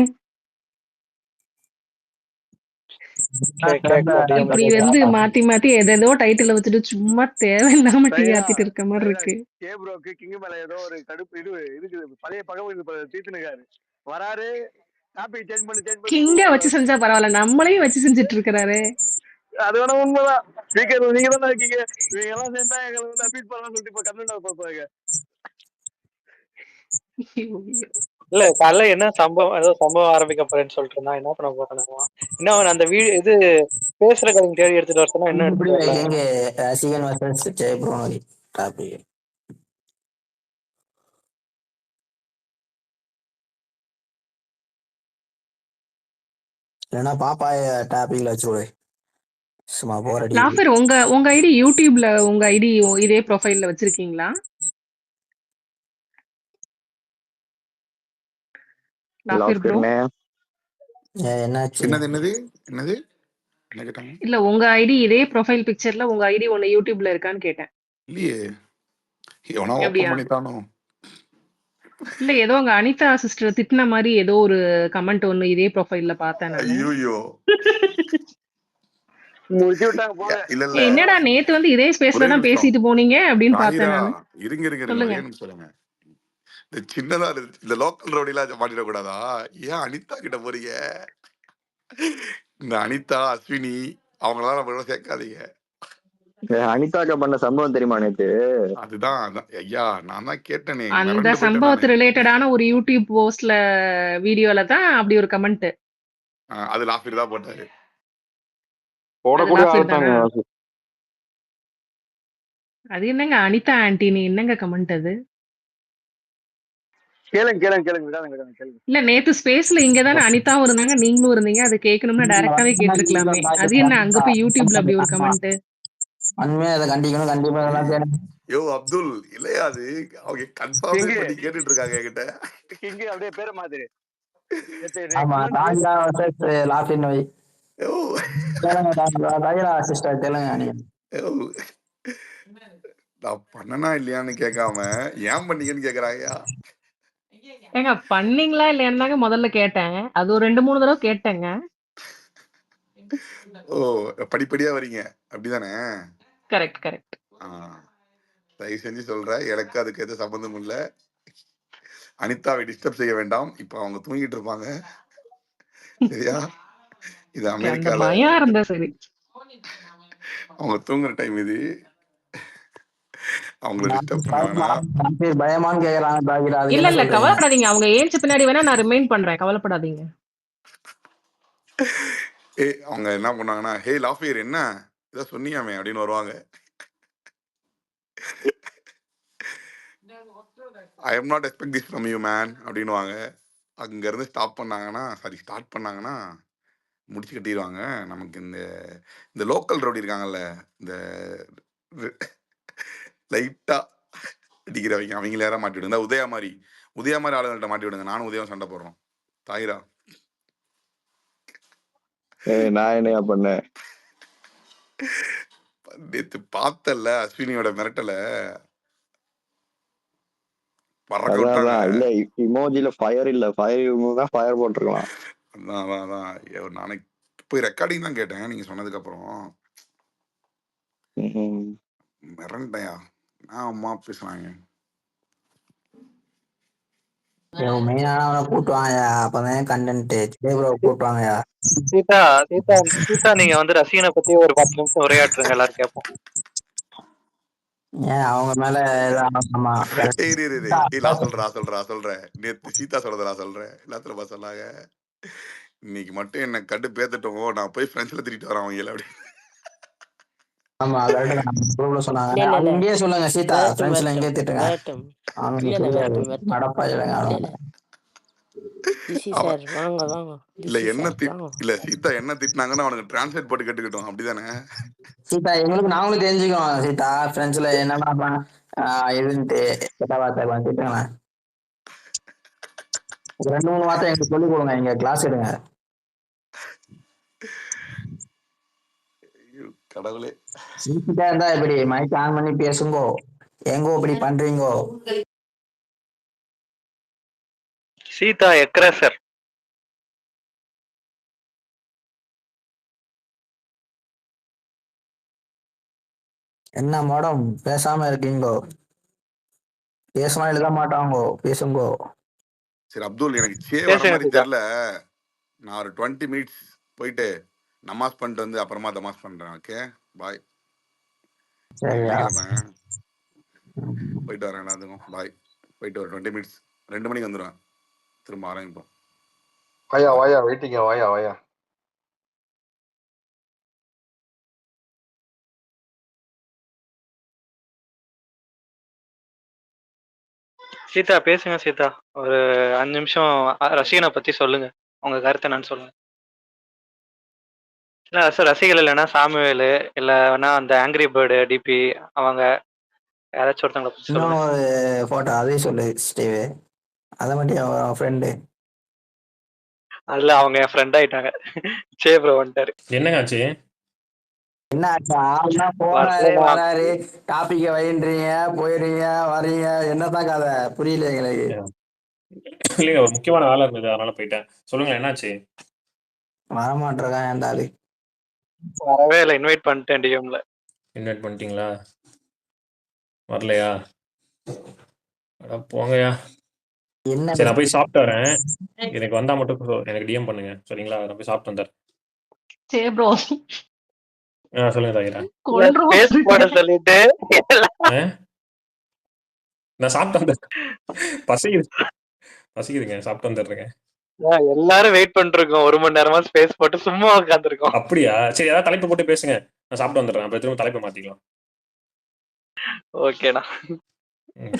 இப்படி வந்து மாத்தி மாத்தி எதோ டைட்டில் வச்சுட்டு சும்மா தேவையில்லாம டீ ஆத்திட்டு இருக்க மாதிரி இருக்கு. கேப்ரோக்கு கிங் மேல ஏதோ ஒரு கடுப்பு இது இருக்குது. பழைய பகவை தீர்த்துனுக்காரு. வராரு டாபிக் சேஞ்ச் பண்ணி கிங்க வச்சு செஞ்சா பரவாயில்ல, நம்மளையும் வச்சு செஞ்சுட்டு இருக்கிறாரு. அது வேணா உண்மைதான். ஸ்பீக்கர் நீங்க தானே இருக்கீங்க. இவங்க எல்லாம் சேர்ந்தா எங்களை வந்து அப்பீல் பண்ணலாம் சொல்லிட்டு இப்ப கம்ப்ளைண்ட் போறாங்க. இல்ல காலைல என்ன சம்பவம் ஆரம்பிக்க போறேன்னு சொல்லிட்டு இருந்தா என்ன பண்ண போறேன். இன்னும் அந்த இது பேசுற கதைங்க தேடி எடுத்துட்டு வர சொன்னா என்ன எடுத்துட்டு வரல. எங்க ரசிகன் வர்சஸ் ஜெயப்ரோ டாபிக் இல்லைன்னா பாப்பாய டாபிக்ல வச்சுடு. சும்மா போர் அடி. லாஃபர் உங்க ஐடி யூடியூப்ல உங்க ஐடி இதே ப்ரொஃபைல்ல வச்சிருக்கீங்களா? லாஃபர் ப்ரோ என்னாச்சு? என்னது என்ன கேட்டாங்க? இல்ல உங்க ஐடி இதே ப்ரொஃபைல் பிக்சர்ல உங்க ஐடி ஒன்னு யூடியூப்ல இருக்கான்னு கேட்டேன். இல்லையே, எவனா ஓபன் பண்ணிட்டானோ? இல்ல ஏதோ உங்க அனிதா சிஸ்டர் திட்டின மாதிரி ஏதோ ஒரு கமெண்ட் ஒன்னு இதே ப்ரொஃபைல்ல பார்த்தேன் நானு. ஐயோ இல்ல என்னடா நேத்து வந்து இதே ஸ்பேஸ்ல தான் பேசிட்டு போனீங்க அப்படின்னு பார்த்தேன் நானு. இருங்க சொல்லுங்க. சொல்லுங்க. இந்த சின்னதா இந்த லோக்கல் ரோடிலாம் மாட்டிட கூடாதா? ஏன் அனிதா கிட்ட போறீங்க? இந்த அனிதா அஸ்வினி அவங்களெல்லாம் நம்ம சேர்க்காதீங்க. அனிதாக்கா பண்ண சம்பவம் தெரியுமா நேத்து? அதுதான் ஐயா நான் தான் கேட்டேனே. அந்த சம்பவத்து ரிலேட்டடான ஒரு யூடியூப் போஸ்ட்ல வீடியோல தான் அப்படி ஒரு கமெண்ட். அது லாஃபிர் தான் போட்டாரு. அது என்னங்க அனிதா ஆன்டி, நீ என்னங்க கமெண்ட் அது? கேளுங்க. இல்ல நேத்து ஸ்பேஸ்ல இங்க தானே அனிதாவும் இருந்தாங்க, நீங்களும் இருந்தீங்க. அது கேட்கணும்னா டைரக்டாவே கேட்டிருக்கலாமே. அது என்ன அங்க போய் யூடியூப்ல அப்படி ஒரு கமெண்ட்? உண்மையா அதை கண்டிக்கணும். கண்டிப்பா யோ அப்துல் இல்லையா, அது அவங்க கன்ஃபார்ம் பண்ணி கேட்டுட்டு இருக்காங்க என்கிட்ட. கிங் அப்படியே பேர மாதிரி. ஆமா ராஜா வர்சஸ் லாஃபின் வை. ராஜா சிஸ்டர் தெலுங்கு நீ. நான் பண்ணனா இல்லையான்னு கேட்காம ஏன் பண்ணீங்கன்னு கேக்குறாங்க. ஏங்க பண்ணீங்களா இல்லையான்னு முதல்ல கேட்டேன். அது ஒரு 2-3 தடவை கேட்டேங்க. ஓ படிப்படியா வரீங்க அப்படிதானே? கரெக்ட். தயவு செஞ்சு சொல்றேன், எனக்கு அதுக்கு எந்த சம்பந்தமும் இல்ல. அனிதாவை டிஸ்டர்ப் செய்ய வேண்டாம். இப்ப அவங்க தூங்கிட்டு இருப்பாங்க, சரியா? இது அமெரிக்கால சரி. அவங்க தூங்குற டைம் இது. அவங்களை டிஸ்டர்ப் பண்ணாங்கன்னா பயமான்னு கேக்குறாங்க. இல்ல கவலைப்படாதீங்க. அவங்க ஏஞ்ச பின்னாடி வேணா நான் ரிமைண்ட் பண்றேன், கவலைப்படாதீங்க. அவங்க என்ன பண்ணாங்கன்னா, ஹே லாஃபியர் என்ன இதை சொன்னியாமே அப்படின்னு வருவாங்க. ஐ am not expect this from you man அப்படின்னுவாங்க. அங்க இருந்து ஸ்டார்ட் பண்ணாங்கன்னா முடிச்சு கட்டிடுவாங்க. நமக்கு இந்த லோக்கல் ரோடி இருக்காங்கல்ல, இந்த லைட்டா அடிக்கிறவங்க, அவங்கள யாரா மாட்டி விடுங்க. உதயா மாதிரி ஆளுங்கள்ட்ட மாட்டி விடுங்க. நானும் உதயம் சண்டை போடுறோம். தாயிரா நான் என்னையா பண்ணேன்? நேத்து பார்த்தல அஸ்வினியோட மிரட்டல இல்ல இமோஜில ஃபயர் இல்ல, ஃபயர் தான் ஃபயர் போட்டிருக்கலாம். அதான் நாளைக்கு போய் ரெக்கார்டிங் தான் கேட்டேன் நீங்க சொன்னதுக்கு அப்புறம். மிரண்டையா நான் அம்மா பேசுறாங்க. மெயினானவனை கூட்டுவாங்க, அப்பதான் கண்டென்ட். கூட்டுவாங்கயா. சீதா நீங்க வந்து ரசிகனை பத்தி ஒரு 10 நிமிஷம் உரையாற்றுங்க, எல்லாரும் கேட்போம். ஏன் அவங்க மேல சொல்றேன். நேத்து சீதா சொல்றதா சொல்றேன். எல்லாத்துல சொன்னாங்க, இன்னைக்கு மட்டும் என்ன கண்டு பேத்துட்டோம், நான் போய் ஃப்ரெண்ட்ஸ்ல திட்டிட்டு வரேன் அவங்கள அப்படி. ஆமா கரெக்ட் தான். குரூப்ல சொன்னாங்க. இல்ல இல்ல இல்ல அங்கேயே சொல்லுங்க சீதா வரட்டும் ஃப்ரெண்ட்ஸ்ல வரட்டும் எங்கேயே திட்டுங்க. வரட்டும் அவங்க இல்ல இல்ல புரியாது வரட்டும் வரட்டும் கடப்பா இல்லைங்க இல்ல அவங்க. இல்ல டிசி அவ சார் வாங்க வாங்க இல்ல டிசி என்ன சார் வாங்க. இல்ல சீதா என்ன திட்டினாங்கன்னு அவனுக்கு டிரான்ஸ்லேட் போட்டு கேட்டுக்கிட்டோம் அப்படிதானே? சீதா எங்களுக்கு நாங்களும் தெரிஞ்சுக்கோம் சீதா ஃப்ரெண்ட்ஸ்ல என்னன்னா இதுன்ட்டு கெட்ட வார்த்தை கொஞ்சம் திட்டுங்களேன். 2 3 வார்த்தை எங்களுக்கு சொல்லிக் கொடுங்க, இங்க கிளாஸ் எடுங்க. ஐயோ, கடவுளே. சிரிச்சுட்டே இருந்தா இப்படி மைக் ஆன் பண்ணி பேசுங்கோ, எங்கோ இப்படி பண்றீங்கோ. சீதா எக்ரேசர். என்ன மேடம் பேசாம இருக்கீங்கோ? பேசலாம் எழுத மாட்டாங்கோ, பேசுங்கோ. சரி அப்துல், எனக்கு சே வர பேசுங்க மாதிரி சீதா. தெரியல. நான் ஒரு 20 மினிட்ஸ் போயிட்டு நமாஸ் பண்ணிட்டு வந்து அப்புறமா தமாஸ் பண்றேன். Okay bye. சரியா? கிளம்புறேன், போயிட்டு வரேன். எல்லாத்துக்கும் பாய். போயிட்டு ஒரு 20 மினிட்ஸ் 2 மணிக்கு வந்துடுவேன். திரும்ப ஆரம்பிப்போம். வாயா பாய். வாயா வெயிட்டிங்க, வாயா வாயா. சீதா பேசுங்க சீதா. ஒரு 5 நிமிஷம் ரசிகனை பத்தி சொல்லுங்க. உங்க கருத்தை என்னன்னு சொல்லுங்க. இல்ல ரசிகர்கள் இல்லைன்னா சாமுவேலு, இல்லைன்னா அந்த ஆங்கிரி பேர்டு டிபி, அவங்க யாராச்சும் ஒருத்தவங்களை பத்தி சொல்லுங்க. இன்னொன்னு ஒரு போட்டோ அதையும் சொல்லு ஸ்டீவ். அதை மட்டும் அவன் ஃப்ரெண்டு. அதுல அவங்க என் ஃப்ரெண்ட் ஆயிட்டாங்க. சே ப்ரோ வந்துட்டாரு. என்னங்க ஆச்சு? என்ன ஆள்னா போறாரு வரலண்ணா. வராரு, டாபிக்க வைன்றீங்க, போயிடுறீங்க வர்றீங்க, என்னதான் கதை புரியல எங்களுக்கு. இல்லைங்க, ஒரு முக்கியமான வேலை இருந்தது, அதனால போயிட்டேன். சொல்லுங்க என்னாச்சு? வரமாட்டிருக்கான் ஏன்டா அது. வரவே இல்லை, இன்வைட் பண்ணிட்டேன் டிஎம்ல. இன்வைட் பண்ணிட்டீங்களா? வரலையா? அட போங்கயா. என்ன சரி நான் போய் சாப்பிட்டு வரேன். எனக்கு வந்தா மட்டும் எனக்கு டிஎம் பண்ணுங்க சரிங்களா? நான் போய் சாப்பிட்டு வந்துடுறேன். சரி ப்ரோ, சொல்லுங்க தாயிரா. கொன்றுவோம். பேஸ் போட சொல்லிட்டு நான் சாப்பிட்டு வந்துடுறேன். பசிக்குது பசிக்குதுங்க, சாப்பிட்டு வந்துடுறேங்க. எல்லாரும் வெயிட் பண்ணிட்டு இருக்கோம். 1 மணி நேரமா ஸ்பேஸ் போட்டு சும்மா உட்காந்துருக்கோம். அப்படியா? சரி ஏதாவது தலைப்பு போட்டு பேசுங்க, நான் சாப்பிட்டு வந்துடுறேன். அப்புறம் திரும்ப தலைப்பை மாத்திக்கலாம். ஓகேண்ணா.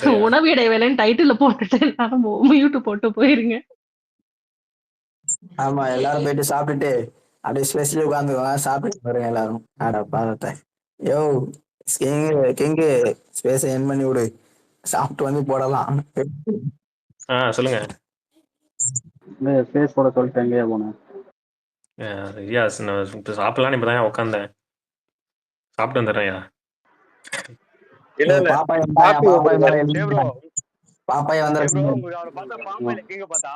சரியா? உணவு இடைவேளைன்னு டைட்டில் போட்டுட்டு நான் மியூட் போட்டு போயிருங்க. ஆமா எல்லாரும் போயிட்டு சாப்பிட்டுட்டு அப்படியே ஸ்பெஷலி உட்காந்துக்குவாங்க, சாப்பிட்டு வருங்க எல்லாரும். ஆடா பாதத்தை யோ கிங்கு ஸ்பேஸை என் பண்ணி விடு, சாப்பிட்டு வந்து போடலாம். சொல்லுங்க. ஸ்பேஸ் போட சொல்லிட்டு எங்கேயா போனேன்? ஐயா நான் இப்போ சாப்பிடலான்னு இப்போ தான் உட்காந்தேன். சாப்பிட்டு வந்துடுறேன்யா. இல்ல இல்ல பாப்பாய் காப்பி பாப்பாய் மேல சே ப்ரோ, பாப்பாய் சே ப்ரோ வந்துருக்கீங்க. உங்களுக்கு அவரை பார்த்தா பாம்பு இல்லை, கிங்க பார்த்தா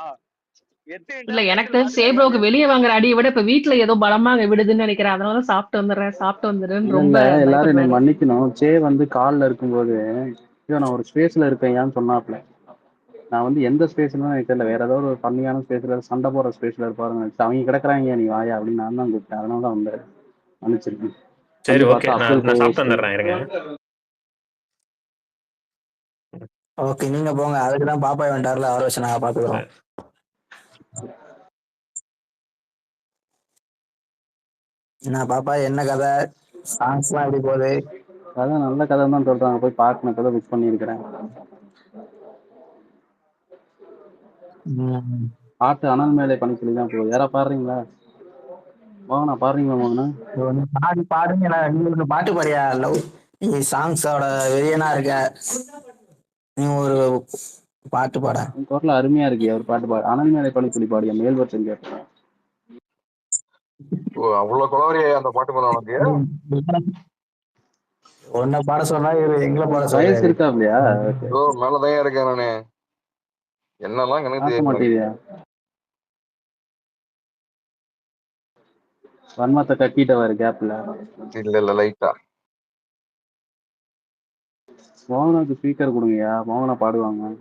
இல்ல எனக்கு தெரிஞ்சு சேப்ரோக்கு வெளியே வாங்குற அடியை விட இப்ப வீட்டுல ஏதோ பலமா விடுதுன்னு நினைக்கிறேன். அதனால சாப்பிட்டு வந்துடுறேன்னு இல்ல ரொம்ப இல்ல எல்லாரும் என்னை பயப்படுறாரு. மன்னிக்கணும். சே வந்து கால்ல இருக்கும்போது நான் ஒரு ஸ்பேஸ்ல இருப்பேன் ஏன்னு சொன்னாப்ல. நான் வந்து எந்த ஸ்பேஸ்ல எனக்கு தெரியல, வேற ஏதோ ஒரு பண்ணியான ஸ்பேஸ்ல சண்டை போடுற ஸ்பேஸ்ல இருப்பாருன்னு நினைச்சு அவங்க கிடக்குறாங்க, நீ வாயா அப்படின்னு நான் தான் கூப்பிட்டேன். அதனால தான் வந்து மன்னிச்சிருக்கேன். சரி வந்து ஓகே, பார்த்தா அப்துல் நான் கை சாப்பிட்டு வச்சு. வந்துடுறேன் இருங்க. ஓகே நீங்க போங்க, அதுக்குதான் பாப்பாய் வந்துட்டார்ல, அவரை வச்சு நாங்க பாத்துக்கிறோம். என்ன பாப்பா என்ன கதை, சாங்ஸ் எல்லாம் எப்படி போகுது? கதை நல்ல கதை தான் சொல்றாங்க, போய் பார்க்கணும். கதை புக் பண்ணியிருக்கிறேன். பாட்டு அனல் மேலே பணி சொல்லி தான் போகுது. யாரா பாடுறீங்களா? மோகனா பாடுறீங்களா? மோகனா பாடுங்க, உங்களுக்கு பாட்டு பாடியா? லவ் நீ சாங்ஸோட வெறியனா இருக்க, நீ ஒரு பாட்டு பாட. குரல் அருமையா இருக்கு. அவர் பாட்டு பாடு. அனல் மேலே பணி சொல்லி பாடிய மேல் வருஷம் கேட்டேன். ஓ அவ்வளவு குளவரியா அந்த பாட்டு மேல உனக்கு? உன்னை பாட சொன்னா இவரு எங்களை பாட வயசு சொல்றாரு. இருக்கா இல்லையா? ஓ மேலதான் இருக்கேன் நானு. என்னெல்லாம் எனக்கு பார்க்க தெரியும். மாட்டேங்கியா? வன்மத்தை கட்டிட்டவாரு கேப்ல. இல்ல இல்ல லைட்டா. மோகனாக்கு ஸ்பீக்கர் கொடுங்கய்யா, மோகனா பாடுவாங்க.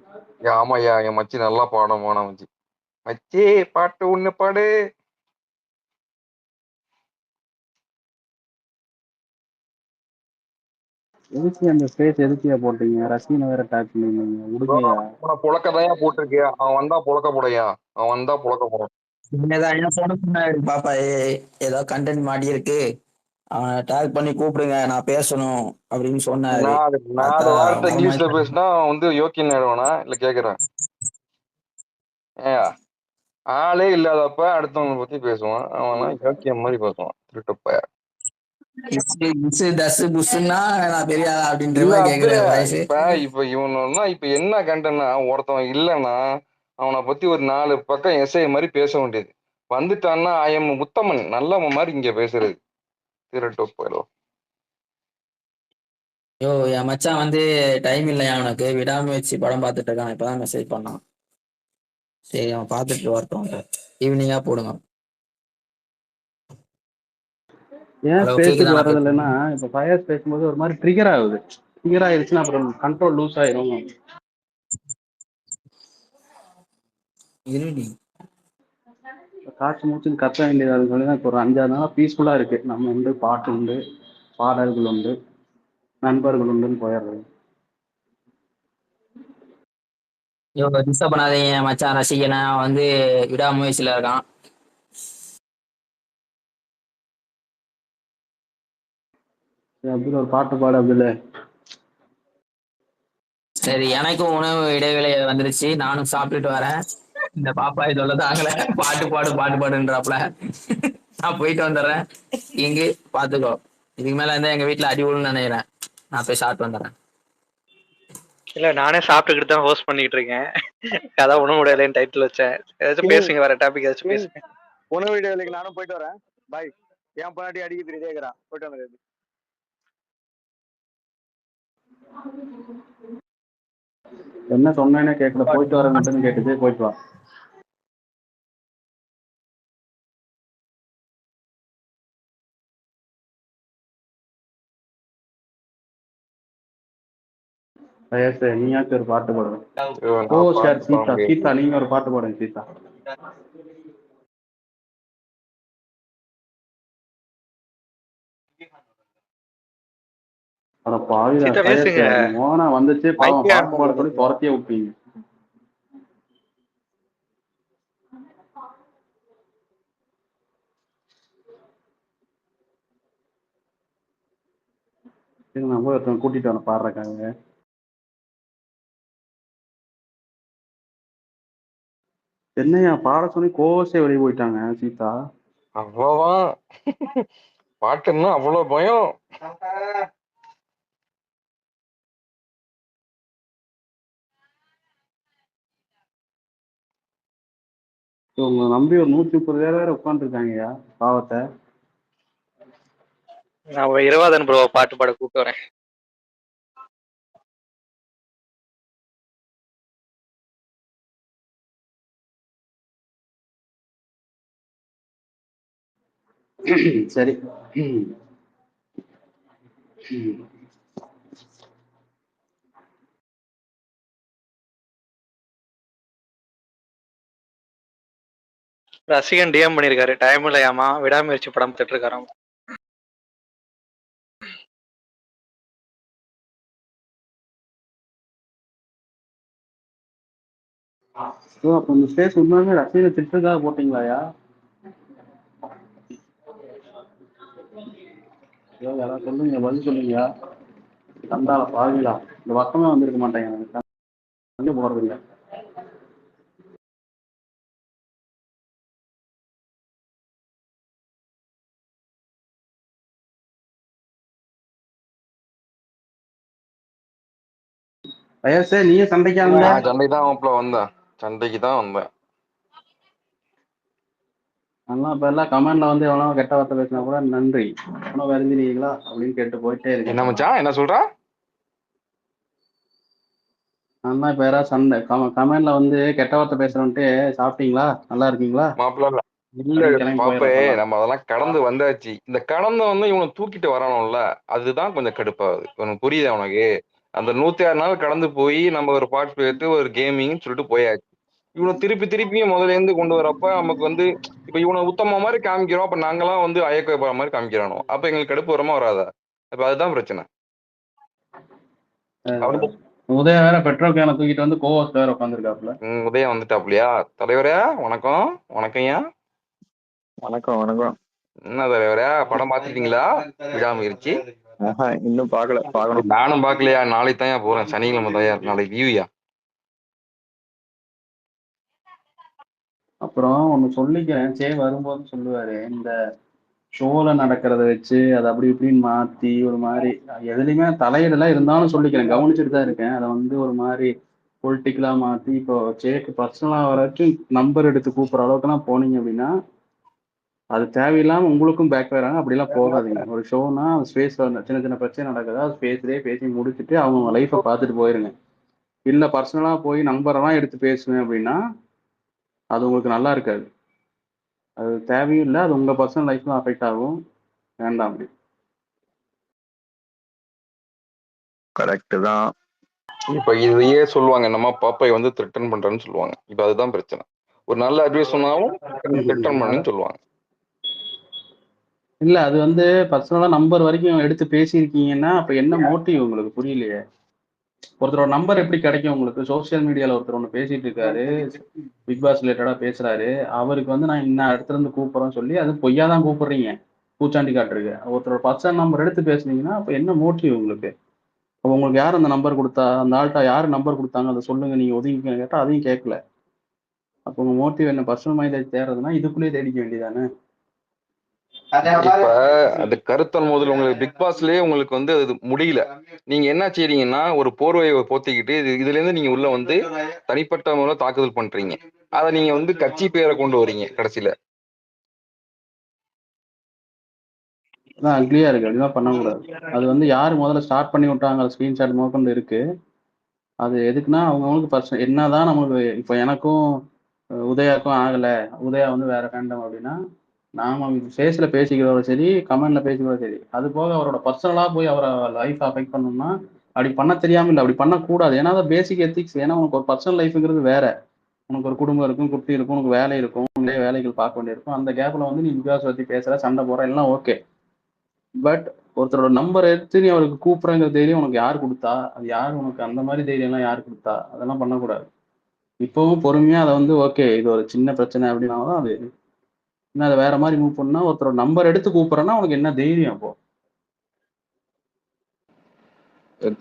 ஆமாய்யா, என் மச்சி நல்லா பாடும். மோனா மச்சி, மச்சி பாட்டு ஒண்ணு பாடு. எதுக்கு அந்த ஸ்பேஸ் எதுக்கியா போட்டீங்க? ரசீனை வேற டேக் பண்ணீங்க, விடுங்கய்யா. புழக்கதையா போட்டிருக்கியா? அவன் வந்தா புழக்க போடையா, அவன் வந்தா புழக்க போறான். பாப்பா ஏதோ கண்டென்ட் மாடி இருக்கு, அவனை டேக் பண்ணி கூப்பிடுங்க நான் பேசணும் அப்படின்னு சொன்னாரு. நான் அது 4 வார்த்தை இங்கிலீஷ்ல பேசினா அவன் வந்து யோக்கியன் ஆயிடுவானா இல்ல கேக்குறேன். ஏயா ஆளே இல்லாதப்ப அடுத்தவங்க பத்தி பேசுவான், அவன் யோக்கியம் மாதிரி பேசுவான் திருட்டப்ப. தஸ் புஷ்னா நான் பெரிய ஆளா அப்படின்ற இல்ல மாதிரி அது கேக்குற வயசு. இப்ப இவனா இப்ப என்ன கண்டனா ஒருத்தவன் இல்லைன்னா அவனை பத்தி ஒரு 4 பக்கம் எஸ்ஐ மாதிரி பேச வேண்டியது. வந்துட்டான்னா ஐஎம் உத்தமன் நல்லவன் மாதிரி இங்க பேசுறது திருட்டு போயிடும். யோ என் மச்சான் வந்து டைம் இல்லையா அவனுக்கு, விடாமுயற்சி படம் பார்த்துட்டு இருக்கான், இப்பதான் மெசேஜ் பண்ணான். சரி அவன் பார்த்துட்டு வரட்டும், ஈவினிங்கா போடுங்க. ஏன் ஸ்பேஸுக்கு வர்றது இல்லைன்னா இப்போ ஃபயர் பேசும்போது ஒரு மாதிரி ட்ரிகர் ஆகுது. ட்ரிகர் ஆயிடுச்சுன்னா அப்புறம் கண்ட்ரோல் லூஸ் ஆயிரும். காட்சி மூச்சு கத்த வேண்டியதாக சொல்லி தான் இப்போ ஒரு 5-6 நாளாக பீஸ்ஃபுல்லாக இருக்கு. நம்ம உண்டு, பாட்டு உண்டு, பாடல்கள் உண்டு, நண்பர்கள் உண்டுன்னு போயிடுறது. டிஸ்டர்ப் பண்ணாதீங்க மச்சான், ரசிகனை வந்து விடாமுயற்சியில இருக்கான். அப்துல் ஒரு பாட்டு பாடு அப்துல். சரி எனக்கும் உணவு இடைவேளை வந்துருச்சு, நானும் சாப்பிட்டுட்டு வரேன். இந்த பாப்பா இதோட தாங்கல பாட்டு பாடுன்றாப்ல. நான் போயிட்டு வந்துடுறேன். இங்கு பாத்துக்கோ, இதுக்கு மேல இருந்தா எங்க வீட்டுல அடி விழுன்னு நினைக்கிறேன். நான் போய் சாப்பிட்டு வந்துடுறேன். இல்ல நானே சாப்பிட்டுக்கிட்டு தான் ஹோஸ்ட் பண்ணிட்டு இருக்கேன். அதான் உணவு இடைவேளைன்னு டைட்டில் வச்சேன். ஏதாச்சும் பேசுங்க, வேற டாபிக் ஏதாச்சும் பேசுங்க. உணவு இடைவேளைக்கு நானும் போயிட்டு வரேன். பாய். என் பொண்டாட்டி அடிக்க தெரியுதேங்கிறான், போயிட்டு வந்துடுறது. என்ன சொன்னேன்னே கேட்கல, போயிட்டு வர மட்டும் கேட்டுச்சு. போயிட்டு வா. நீயாச்சும் ஒரு பாட்டு பாடுவேன். ஓ சார் சீதா, சீதா நீங்க ஒரு பாட்டு பாடுங்க சீதா. அட பாவிடா, மோனா வந்துச்சு பாவம், பாட்டு பாட சொல்லி துரத்தியே விட்டீங்க. நான் போய் ஒருத்தவங்க கூட்டிட்டு வரேன் பாடுறக்காங்க. என்னையா பாட சொல்லி கோவசே வெளியே போயிட்டாங்க சீதா. அவ்வளவுதான் பாட்டுன்னா அவ்வளவு பயம். உங்களை நம்பி ஒரு 130 பேர் வேற உட்காந்துருக்காங்கயா பாவத்தை. நான் இரவாதன் ப்ரோ பாட்டு பாட கூப்பிட்டு வரேன். சரி. ரசிகன் டிஎம் பண்ணிருக்காரு, டைம் இல்லையாமா விடாமுயற்சி படம் பார்த்துட்டு இருக்காராம். அப்ப இந்த ஸ்பேஸ் உண்மையுமே ரசிகனை திட்டுறதுக்காக போட்டீங்களாயா? யாராவது சொல்லுங்க, பதில் சொல்லுங்க. கண்டால பாருங்களா, இந்த பக்கமே வந்திருக்க மாட்டேங்க, கண்டு போறது இல்லை. வயசே நீயே சண்டைக்கு சண்டைக்கு தான் வந்தேன், சண்டைக்கு தான் வந்தேன். நல்லா இப்ப எல்லாம் கமெண்ட்ல வந்து எவ்வளவு கெட்ட வார்த்தை பேசினா கூட நன்றி உணவு அறிஞ்சிருக்கீங்களா அப்படின்னு கேட்டு போயிட்டே இருக்கு. என்ன மச்சான் என்ன சொல்றா? ஆனா இப்ப யாராவது சண்டை கமெண்ட்ல வந்து கெட்ட வார்த்தை பேசுறோன்ட்டு சாப்பிட்டீங்களா, நல்லா இருக்கீங்களா மாப்பிள்ள இல்ல பாப்பே, நம்ம அதெல்லாம் கடந்து வந்தாச்சு. இந்த கடந்து வந்து இவனை தூக்கிட்டு வரணும்ல, அதுதான் கொஞ்சம் கடுப்பாகுது. உனக்கு புரியுது உனக்கு? அந்த 106 நாள் கடந்து போய் நம்ம ஒரு பாட்டு பேத்து ஒரு கேமிங் சொல்லிட்டு போயாச்சு. இவனை திருப்பியும் முதல்ல இருந்து கொண்டு வரப்ப நமக்கு வந்து இப்ப இவனை உத்தம மாதிரி காமிக்கிறோம், அப்ப நாங்கெல்லாம் வந்து அயக்க போற மாதிரி காமிக்கிறானோ, அப்ப எங்களுக்கு கடுப்பு வரமா வராதா? அப்ப அதுதான் பிரச்சனை. உதயம் வேற பெட்ரோல் கேனை தூக்கிட்டு வந்து கோவஸ் வேற உட்காந்துருக்காப்ல. உதயம் வந்துட்டாப்லையா? தலைவரே வணக்கம். வணக்கம்யா. வணக்கம் வணக்கம். என்ன தலைவரே, படம் பாத்துட்டீங்களா? விடாமுயற்சி இன்னும் பார்க்கணும். நானும் பாக்கலையா, நாளைக்கு தான் போறேன், சனிக்கிழமை தான், நாளைக்கு வியூயா. அப்புறம் ஒண்ணு சொல்லிக்கிறேன், வரும்போது சொல்லுவாரு, இந்த ஷோல நடக்கிறத வச்சு அதை அப்படி இப்படின்னு மாத்தி ஒரு மாதிரி எதுலையுமே தலையிடலாம் இருந்தாலும் சொல்லிக்கிறேன், கவனிச்சுட்டு தான் இருக்கேன். அதை வந்து ஒரு மாதிரி பொலிட்டிக்கலா மாத்தி இப்போ சேக்கு பர்சனலா வரைக்கும் நம்பர் எடுத்து கூப்பிடுற அளவுக்குலாம் போனீங்க அப்படின்னா அது தேவையில்லாம உங்களுக்கும் பேக் ஃபயர் ஆகும். அப்படிலாம் போகாதீங்க. ஒரு ஷோனா ஸ்பேஸ்ல சின்ன சின்ன பிரச்சனை நடக்குதா ஸ்பேஸ்லேயே பேசி முடிச்சுட்டு அவங்க லைஃப்பை பார்த்துட்டு போயிருங்க. இல்லை பர்சனலா போய் நம்பரெல்லாம் எடுத்து பேசுவேன் அப்படின்னா அது உங்களுக்கு நல்லா இருக்காது. அது தேவையும் இல்லை, அது உங்க பர்சனல் லைஃப்லாம் அஃபெக்ட் ஆகும். வேண்டாம் அப்படி. கரெக்ட் தான். இப்ப இதையே சொல்லுவாங்க, நம்ம பாப்பாய் வந்து த்ரெட்டன் பண்றேன்னு சொல்லுவாங்க. இப்ப அதுதான் பிரச்சனை. ஒரு நல்ல அட்வைஸ் சொன்னாலும் த்ரெட்டன் பண்ணுன்னு சொல்லுவாங்க. இல்ல அது வந்து பர்சனலா நம்பர் வரைக்கும் எடுத்து பேசியிருக்கீங்கன்னா அப்ப என்ன மோட்டிவ் உங்களுக்கு புரியலையே. ஒருத்தரோட நம்பர் எப்படி கிடைக்கும் உங்களுக்கு? சோசியல் மீடியால ஒருத்தர் ஒன்று பேசிட்டு இருக்காரு, பிக் பாஸ் ரிலேட்டடா பேசுறாரு, அவருக்கு வந்து நான் இன்னும் இடத்துல இருந்து கூப்பிடுறேன்னு சொல்லி அது பொய்யா தான் கூப்பிடுறீங்க, பூச்சாண்டி காட்டுருக்கு. ஒருத்தரோட பர்சனல் நம்பர் எடுத்து பேசுனீங்கன்னா அப்ப என்ன மோட்டிவ் உங்களுக்கு? அப்போ உங்களுக்கு யார் அந்த நம்பர் கொடுத்தா, அந்த ஆள்கிட்ட யார் நம்பர் கொடுத்தாங்க அதை சொல்லுங்க, நீங்க ஒதுங்கிக்கன்னு கேட்டா அதையும் கேட்கல. அப்போ உங்க மோட்டிவ் என்ன? பர்சனல் மைலேஜ் தேடுறதுன்னா இதுக்குள்ளேயே தேடிக்க வேண்டியதானே. இப்ப அது கருத்தல் முதல் உங்களுக்கு பிக் பாஸ்லயே உங்களுக்கு வந்து அது முடியல. நீங்க என்ன செய்றீங்கன்னா, ஒரு போர்வையை போத்திக்கிட்டு இதுல இருந்து நீங்க உள்ள வந்து தனிப்பட்ட முறையில தாக்குதல் பண்றீங்க. அத நீங்க வந்து கட்சி பேரை கொண்டு வரீங்க கடைசியில. அக்லியா இருக்கு, அப்படிதான் பண்ணக்கூடாது. அது வந்து யார் முதல்ல ஸ்டார்ட் பண்ணி விட்டாங்க, ஸ்கிரீன்ஷாட் முதற்கொண்டு இருக்கு. அது எதுக்குன்னா அவங்கவுங்களுக்கு பர்சனல் என்னதான் நமக்கு இப்போ எனக்கும் உதயாக்கும் ஆகல, உதயா வந்து வேற ஃபேண்டம் அப்படின்னா நாம ஃபேஸ்ல பேசிக்கிறதோட சரி, கமெண்ட்ல பேசிக்கிறதோட சரி, அது போக அவரோட பர்சனலா போய் அவரை லைஃப் அஃபெக்ட் பண்ணணும்னா அப்படி பண்ண தெரியாம இல்லை, அப்படி பண்ணக்கூடாது. ஏன்னா அது பேசிக் எத்திக்ஸ். ஏன்னா உனக்கு ஒரு பர்சனல் லைஃப்ங்கிறது வேற, உனக்கு ஒரு குடும்பம் இருக்கும், குட்டி இருக்கும், உனக்கு வேலை இருக்கும், நிறைய வேலைகள் பார்க்க வேண்டியிருக்கும். அந்த கேப்ல வந்து நீ விகாஸ் பத்தி பேசுற, சண்டை போற, எல்லாம் ஓகே. பட் ஒருத்தரோட நம்பர் எடுத்து நீ அவருக்கு கூப்பிடுறங்கிற தைரியம் உனக்கு யார் கொடுத்தா? அது யார் உனக்கு அந்த மாதிரி தைரியம்லாம் யார் கொடுத்தா? அதெல்லாம் பண்ணக்கூடாது. இப்பவும் பொறுமையா அதை வந்து ஓகே இது ஒரு சின்ன பிரச்சனை அப்படின்னாலும் அது இன்னும் அதை வேற மாதிரி மூவ் பண்ணா, ஒருத்தரோட நம்பர் எடுத்து கூப்பிடுறேன்னா உனக்கு என்ன தைரியம் அப்போ?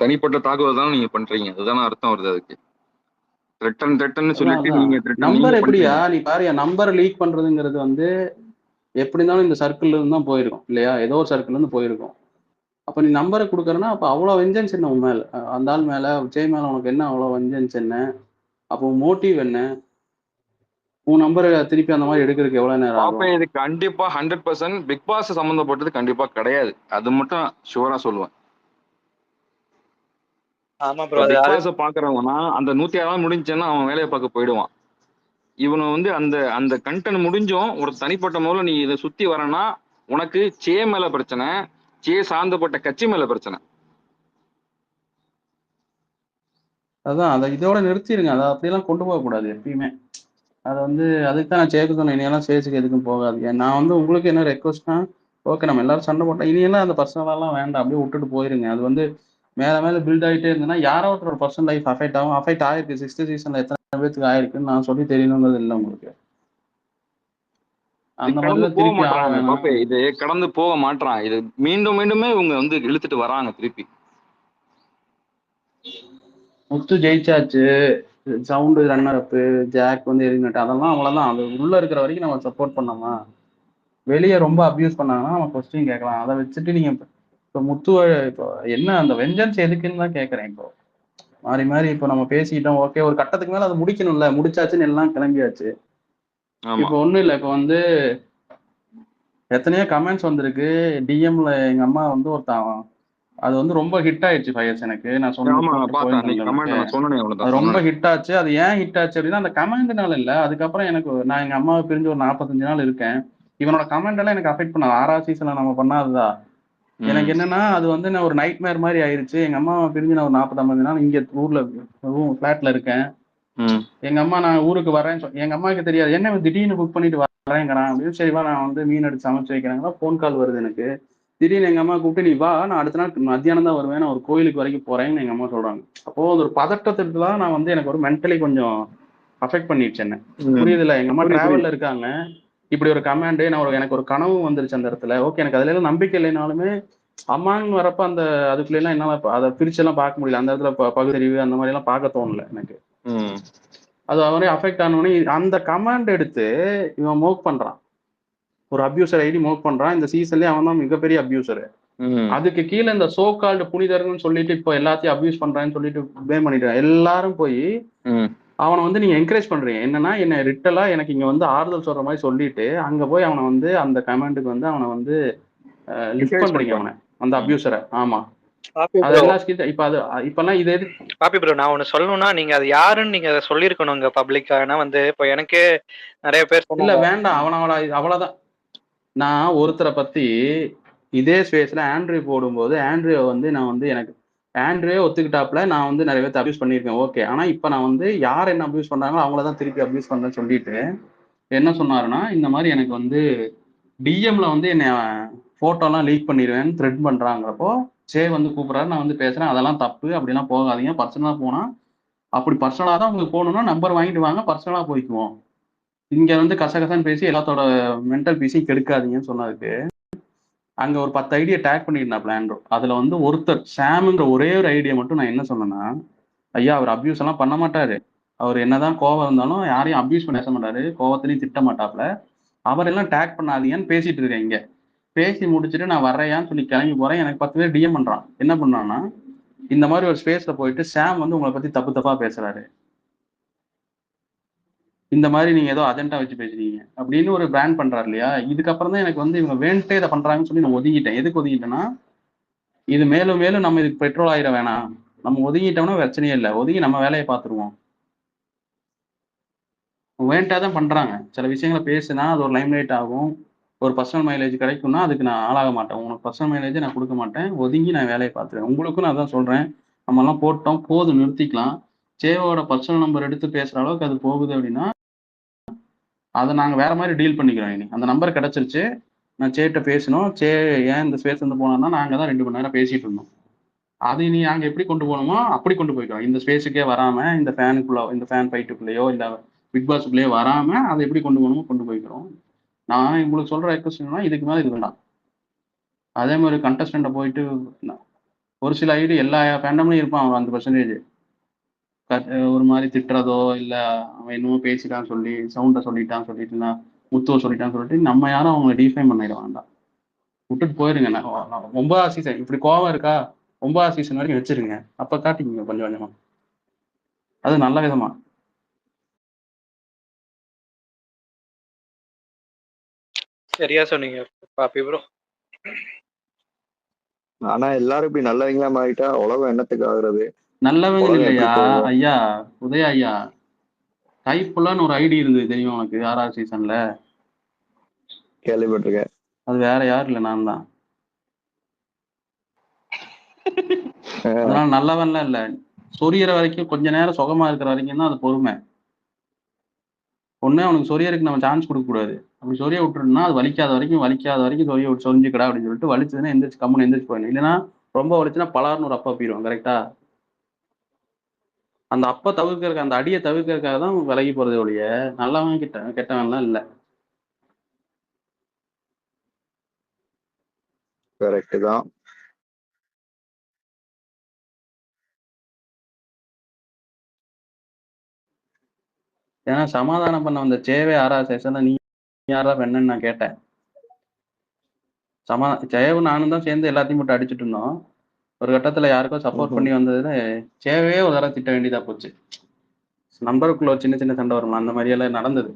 தனிப்பட்ட தாக்குதல் தான் நீங்க பண்றீங்க, அதுதானே அர்த்தம் வருது அதுக்கு. த்ரெட்டன் சொல்லிட்டு நீங்க நம்பர் எப்படியா நீ பாரியா, நம்பர் லீக் பண்றதுங்கிறது வந்து எப்படி இருந்தாலும் இந்த சர்க்கிள்ல இருந்து தான் போயிருக்கும் இல்லையா, ஏதோ ஒரு சர்க்கிள்ல இருந்து போயிருக்கும். அப்ப நீ நம்பரை கொடுக்குறன்னா அப்ப அவ்வளவு வெஞ்சன்ஸ் என்ன உன் மேல, அந்த ஆள் மேல, விஜய் மேல உனக்கு என்ன அவ்வளவு வெஞ்சன்ஸ் என்ன? அப்போ மோட்டிவ் என்ன? உன் நம்பரை திருப்பி அந்த மாதிரி எடுக்கிறதுக்கு எவ்வளவு நேரம் ஆகும்? இது கண்டிப்பா 100% பிக் பாஸ் சம்பந்தப்பட்டது கண்டிப்பா கிடையாது, அது மட்டும் ஷுவரா சொல்லுவேன். பிக் பாஸ் பாக்குறவங்கன்னா அந்த 106 முடிஞ்சுன்னா அவன் வேலையை பார்க்க போயிடுவான். இவனை வந்து அந்த அந்த கண்டென்ட் முடிஞ்சும் ஒரு தனிப்பட்ட முறையில் நீ இதை சுத்தி வரனா உனக்கு சே மேல பிரச்சனை, சே சார்ந்தப்பட்ட கட்சி மேல பிரச்சனை. அதான் அதை இதோட நிறுத்திடுங்க, அதை அப்படியெல்லாம் கொண்டு போக கூடாது எப்பயுமே. அதை வந்து அதுக்கு தான் நான் சேர்க்க சொன்னேன், இனியெல்லாம் சேச்சுக்கு எதுக்கும் போகாது. நான் வந்து உங்களுக்கு என்ன ரெக்வஸ்ட்னா, ஓகே நம்ம எல்லாரும் சண்டை போட்டோம், இனியெல்லாம் அந்த பர்சனலாலாம் வேண்டாம், அப்படியே விட்டுட்டு போயிருங்க. அது வந்து மேல மேல பில்ட் ஆகிட்டே இருந்ததுன்னா யாரோ ஒருத்தரோட பர்சனல் லைஃப் அஃபெக்ட் ஆகும். அஃபெக்ட் ஆயிருக்கு, 6th சீசன்ல எத்தனை பேருக்கு ஆயிருக்குன்னு நான் சொல்லி தெரியணுங்கிறது இல்லை உங்களுக்கு. அந்த மாதிரி திருப்பி ஆக வேணாம். இது கடந்து போக மாட்டான், இது மீண்டும் மீண்டுமே இவங்க வந்து இழுத்துட்டு வராங்க திருப்பி. முத்து ஜெயிச்சாச்சு, சவுண்டு ரன்னர் அப்பு, ஜாக் வந்து எலிமினேட், அதெல்லாம் அவ்வளவுதான். அது உள்ள இருக்கிற வரைக்கும் நம்ம சப்போர்ட் பண்ணோமா, வெளியே ரொம்ப அபியூஸ் பண்ணாங்கன்னா நம்ம கொஸ்டின் கேட்கலாம். அதை வச்சுட்டு நீங்க இப்போ முத்துவ இப்போ என்ன அந்த வெஞ்சன்ஸ் எதுக்குன்னு தான் கேட்கறேன். இப்போ மாறி மாறி இப்போ நம்ம பேசிக்கிட்டோம், ஓகே ஒரு கட்டத்துக்கு மேல அதை முடிக்கணும்ல, முடிச்சாச்சுன்னு எல்லாம் கிளம்பியாச்சு. இப்போ ஒண்ணும் இல்லை, இப்போ வந்து எத்தனையோ கமெண்ட்ஸ் வந்திருக்கு டிஎம்ல. எங்க அம்மா வந்து ஒருத்தன் அது வந்து ரொம்ப ஹிட் ஆயிடுச்சு ஃபயர்ஸ், எனக்கு நான் சொன்னேன் ரொம்ப ஹிட் ஆச்சு. அது ஏன் ஹிட் ஆச்சு அப்படின்னா அந்த கமெண்ட்னால இல்ல. அதுக்கப்புறம் எனக்கு நான் எங்க அம்மாவை பிரிஞ்சு ஒரு 45 நாள் இருக்கேன். இவனோட கமெண்ட் எல்லாம் எனக்கு அஃபெக்ட் பண்ணாது. 6வது சீசன்ல நம்ம பண்ணாதுதான் எனக்கு என்னன்னா அது வந்து நான் ஒரு நைட் மேர் மாதிரி ஆயிருச்சு. எங்க அம்மாவை பிரிஞ்சு நான் ஒரு 40-50 நாள் இங்க ஊர்ல பிளாட்ல இருக்கேன். எங்க அம்மா நான் ஊருக்கு வரேன், எங்க அம்மாவுக்கு தெரியாது, என்ன திடீர்னு புக் பண்ணிட்டு வரேங்கிறான் அப்படின்னு. சரிவா நான் வந்து மீன் எடுத்து சமைச்சு வைக்கிறாங்களா, போன் கால் வருது எனக்கு. திடீர்னு எங்க அம்மா கூப்பிட்டு நீ வா, நான் அடுத்த நாள் மத்தியானம் தான் வருவேன், நான் ஒரு கோயிலுக்கு வரைக்கும் போறேன்னு எங்க அம்மா சொல்றாங்க. அப்போ ஒரு பதட்டத்துக்கு தான் நான் வந்து எனக்கு ஒரு மென்டலி கொஞ்சம் அஃபெக்ட் பண்ணிடுச்சு என்ன, புரியுது இல்ல. எங்க அம்மா டிராவல்ல இருக்காங்க, இப்படி ஒரு கமாண்டு எனக்கு ஒரு கனவு வந்துருச்சு அந்த இடத்துல. ஓகே, எனக்கு அதுல எல்லாம் நம்பிக்கை இல்லைனாலுமே அம்மான்னு வரப்ப அந்த அதுக்குள்ள எல்லாம் என்னால அதை பிரிச்செல்லாம் பார்க்க முடியல. அந்த இடத்துல பகுத்தறிவு அந்த மாதிரி எல்லாம் பார்க்க தோணல எனக்கு. அது அவனே அஃபெக்ட் ஆனோடனே அந்த கமாண்ட் எடுத்து இவன் மோக் பண்றான். ஒரு அபியூசர் ஐடி மோக் பண்றான். இந்த சீசன்லயே அவன் தான் மிகப்பெரிய அபியூசர். அதுக்கு கீழே இந்த சோ கால்டு புனிதர்னு சொல்லிட்டு இப்போ எல்லாத்தையும் அபியூஸ் பண்றான்னு சொல்லிட்டு ப்ளேம் பண்ணிட்டு எல்லாரும் போய் அவனை வந்து நீங்க என்கரேஜ் பண்றீங்க. என்னன்னா என்ன ரிட்டலா எனக்கு இங்க வந்து ஆறுதல் சொல்ற மாதிரி சொல்லிட்டு அங்க போய் அவனை வந்து அந்த கமாண்டுக்கு வந்து அவனை வந்து லிஃப்ட் பண்றீங்க அவனை, அந்த அபியூசரை. ஆமா, அதெல்லாம் இப்ப அது இப்பெல்லாம் இது பாப்பி ப்ரோ, நான் ஒண்ணு சொல்லணும்னா நீங்க அது யாருன்னு நீங்க அதை சொல்லிருக்கணுங்க பப்ளிக்கா. ஏன்னா வந்து இப்போ எனக்கே நிறைய பேர் இல்ல வேண்டாம், அவ்வளவுதான். நான் ஒருத்தரை பத்தி இதே ஸ்பேஸ்ல ஆண்ட்ரியூ போடும்போது ஆண்ட்ரியூ வந்து நான் வந்து எனக்கு ஆண்ட்ரியூ ஒத்துக்கிட்டாப்ல நான் வந்து நிறைய பேர் அபியூஸ் பண்ணியிருக்கேன். ஓகே, ஆனா இப்ப நான் வந்து யார் என்ன அபியூஸ் பண்றாங்களோ அவங்களதான் திருப்பி அபியூஸ் பண்றேன்னு சொல்லிட்டு என்ன சொன்னாருன்னா, இந்த மாதிரி எனக்கு வந்து டிஎம்ல வந்து என்ன போட்டோலாம் லீக் பண்ணிடுவேன் த்ரெட் பண்றாங்கிறப்போ வந்து கூப்பிடுறாரு. நான் வந்து பேசுறேன், அதெல்லாம் தப்பு, அப்படிலாம் போகாதீங்க, பர்சனலா போனா அப்படி பர்சனலா தான் உங்களுக்கு போகணும்னா நம்பர் வாங்கிட்டு வாங்க, பர்சனலா போய்க்குவோம், இங்க வந்து கசகசன்னு பேசி எல்லாத்தோட மென்டல் பீஸையும் கெடுக்காதீங்கன்னு சொன்னதுக்கு அங்க ஒரு 10 ஐடியா டேக் பண்ணியிருந்தாப்ல ஆண்ட்ரோ. அதுல வந்து ஒருத்தர் சாம்ன்ற ஒரே ஒரு ஐடியா மட்டும் நான் என்ன சொன்னேன்னா, ஐயா அவர் அபியூஸ் எல்லாம் பண்ண மாட்டாரு, அவர் என்னதான் கோவம் இருந்தாலும் யாரையும் அபியூஸ் பண்ண பேச மாட்டாரு, கோவத்திலையும் திட்ட மாட்டாப்ல, அவரெல்லாம் டேக் பண்ணாதீங்கன்னு பேசிட்டு இருக்கேன். இங்க பேசி முடிச்சுட்டு நான் வர்றையான்னு சொல்லி கிளம்பி போறேன். எனக்கு 10 பேர் டிஎம் பண்றான். என்ன பண்றான்னா, இந்த மாதிரி ஒரு ஸ்பேஸ்ல போயிட்டு சாம் வந்து உங்களை பத்தி தப்பு தப்பா பேசுறாரு, இந்த மாதிரி நீங்க ஏதோ அஜெண்டா வச்சு பேசுறீங்க அப்படின்னு ஒரு பிராண்ட் பண்றாரு இல்லையா. இதுக்கப்புறம் தான் எனக்கு வந்து இவங்க வேண்டே இதை பண்றாங்கன்னு சொல்லி நான் ஒதுங்கிட்டேன். எதுக்கு ஒதுங்கிட்டேன்னா, இது மேலும் மேலும் நம்ம இதுக்கு பெட்ரோல் ஆயிட வேணாம், நம்ம ஒதுங்கிட்டோம்னா பிரச்சனையே இல்லை, ஒதுங்கி நம்ம வேலையை பார்த்துருவோம். வேண்டா தான் பண்றாங்க. சில விஷயங்களை பேசுனா அது ஒரு லைம் லைட் ஆகும், ஒரு பர்சனல் மைலேஜ் கிடைக்கும்னா அதுக்கு நான் ஆளாக மாட்டேன். உனக்கு பர்சனல் மைலேஜ் நான் கொடுக்க மாட்டேன், ஒதுங்கி நான் வேலையை பார்த்துருவேன். உங்களுக்கும் நான் தான் சொல்றேன், நம்ம எல்லாம் போட்டோம் போதும், நிறுத்திக்கலாம். சேவோட பர்சனல் நம்பர் எடுத்து பேசுற அளவுக்கு அது போகுது அப்படின்னா அதை நாங்க வேற மாதிரி டீல் பண்ணிக்கிறோம். இனி அந்த நம்பர் கிடைச்சிருச்சு, நான் சேட்ட பேசணும், ஏன் இந்த ஸ்பேஸ் வந்து போனோம்னா நாங்க தான் 2 மணி நேரம் பேசிட்டு இருந்தோம், அது இனி நாங்க எப்படி கொண்டு போகணுமோ அப்படி கொண்டு போய்க்கிறோம். இந்த ஸ்பேஸுக்கே வராம இந்த ஃபேனுக்குள்ள இந்த ஃபேன் ஃபைட்டுக்குள்ளேயோ இல்ல பிக் பாஸுக்குள்ளேயோ வராம அதை எப்படி கொண்டு போகணுமோ கொண்டு போய்க்கிறோம். நான் உங்களுக்கு சொல்ற ரெக்வஸ்ட்னா இதுக்கு மேலே இது வேண்டாம். அதே மாதிரி கண்டஸ்டண்ட்டை போயிட்டு ஒரு சில ஐடி எல்லா ஃபேண்டம்லையும் இருப்பான் அவன் 5% ஒரு மாதிரி திட்டுறதோ இல்ல அவன் என்னமோ பேசிட்டான்னு சொல்லி சவுண்டை சொல்லிட்டான்னு சொல்லிட்டு முத்துவ சொல்லிட்டான்னு சொல்லிட்டு நம்ம யாரும் அவங்களை டிஃபைன் பண்ணிட வேண்டாம், விட்டுட்டு போயிருங்க. 9ஆவது சீசன் இப்படி கோவம் இருக்கா, 9ஆவது சீசன் வரைக்கும் வச்சிருங்க, அப்ப காட்டிக்கங்க கொஞ்சம் கொஞ்சமா, அது நல்ல விதமா. சரியா சொன்னீங்க பாப்பி ப்ரோ. ஆனா எல்லாரும் இப்படி நல்லவங்களா மாறிட்டா உலகம் என்னத்துக்கு ஆகுறது? நல்லவங்க இல்லையா ஐயா, உதயா ஐயா, கைப்புள்ளான்னு ஒரு ஐடி இருந்தது தெரியும் உனக்கு 6ஆவது சீசன்ல? கேள்விப்பட்டிருக்கேன். அது வேற யாரும் இல்லை, நான் தான். அதனால நல்லவன்லாம் இல்ல, சொரியற வரைக்கும் கொஞ்ச நேரம் சுகமா இருக்கிற வரைக்கும் தான் அது பொறுமை. ஒண்ணு அவனுக்கு சொரியறதுக்கு நம்ம சான்ஸ் கொடுக்க கூடாது. அப்படி சொரிய விட்டுருந்தா அது வலிக்காத வரைக்கும் சொரிய விட்டு சொரிஞ்சுக்கடா அப்படின்னு சொல்லிட்டு வலிச்சதுன்னா எந்திரிச்சு கம்முன்னு எந்திரிச்சு போயிடணும். இல்லைன்னா ரொம்ப வலிச்சுன்னா பலார்னு ஒரு அப்பா போயிடும். கரெக்டா? அந்த அப்பா தவிர்க்கிறதுக்கு அந்த அடியை தவிர்க்கிறதுக்காக தான் விலகி போறதே ஒழிய நல்லவன் கெட்டவன்லாம் இல்லை. கரெக்ட் தான். ஏன்னா சமாதானம் பண்ண வந்த சேவே 6ஆவது சீசன்ல நீ யாரா பெண்ணன்னு நான் கேட்டேன். சேவும் நானும் தான் சேர்ந்து எல்லாத்தையும் போட்டு அடிச்சுட்டு இருந்தோம். ஒரு கட்டத்துல யாருக்கோ சப்போர்ட் பண்ணி வந்ததுல சேவே ஒரு தடவை திட்ட வேண்டியதா போச்சு. நம்பருக்குள்ள ஒரு சின்ன சின்ன சண்டை வரும், அந்த மாதிரி எல்லாம் நடந்தது.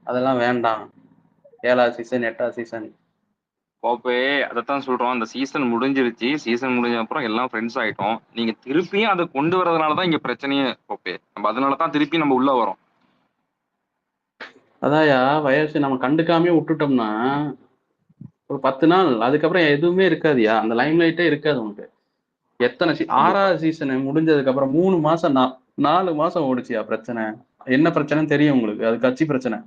அதெல்லாம் வேண்டாம். 7ஆவது சீசன் 8ஆவது சீசன் போப்பே அதைத்தான் சொல்றோம். அந்த சீசன் முடிஞ்சிருச்சு, சீசன் முடிஞ்ச அப்புறம் எல்லாம் ஃப்ரெண்ட்ஸ் ஆயிட்டோம். நீங்க திருப்பியும் அதை கொண்டு வரதுனாலதான் இங்க பிரச்சனையே போப்பே. நம்ம அதனாலதான் திருப்பி நம்ம உள்ள வரோம். அதாயா வயசு நம்ம கண்டுக்காமே விட்டுட்டோம்னா ஒரு 10 நாள் அதுக்கப்புறம் எதுவுமே இருக்காதுயா, அந்த லைம் லைட்டே இருக்காது உனக்கு. எத்தனை 6ஆவது சீசன் முடிஞ்சதுக்கு அப்புறம் 3 மாசம் 4 மாசம் ஓடிச்சியா பிரச்சனை. என்ன பிரச்சனைன்னு தெரியும் உங்களுக்கு, அது கட்சி பிரச்சனை.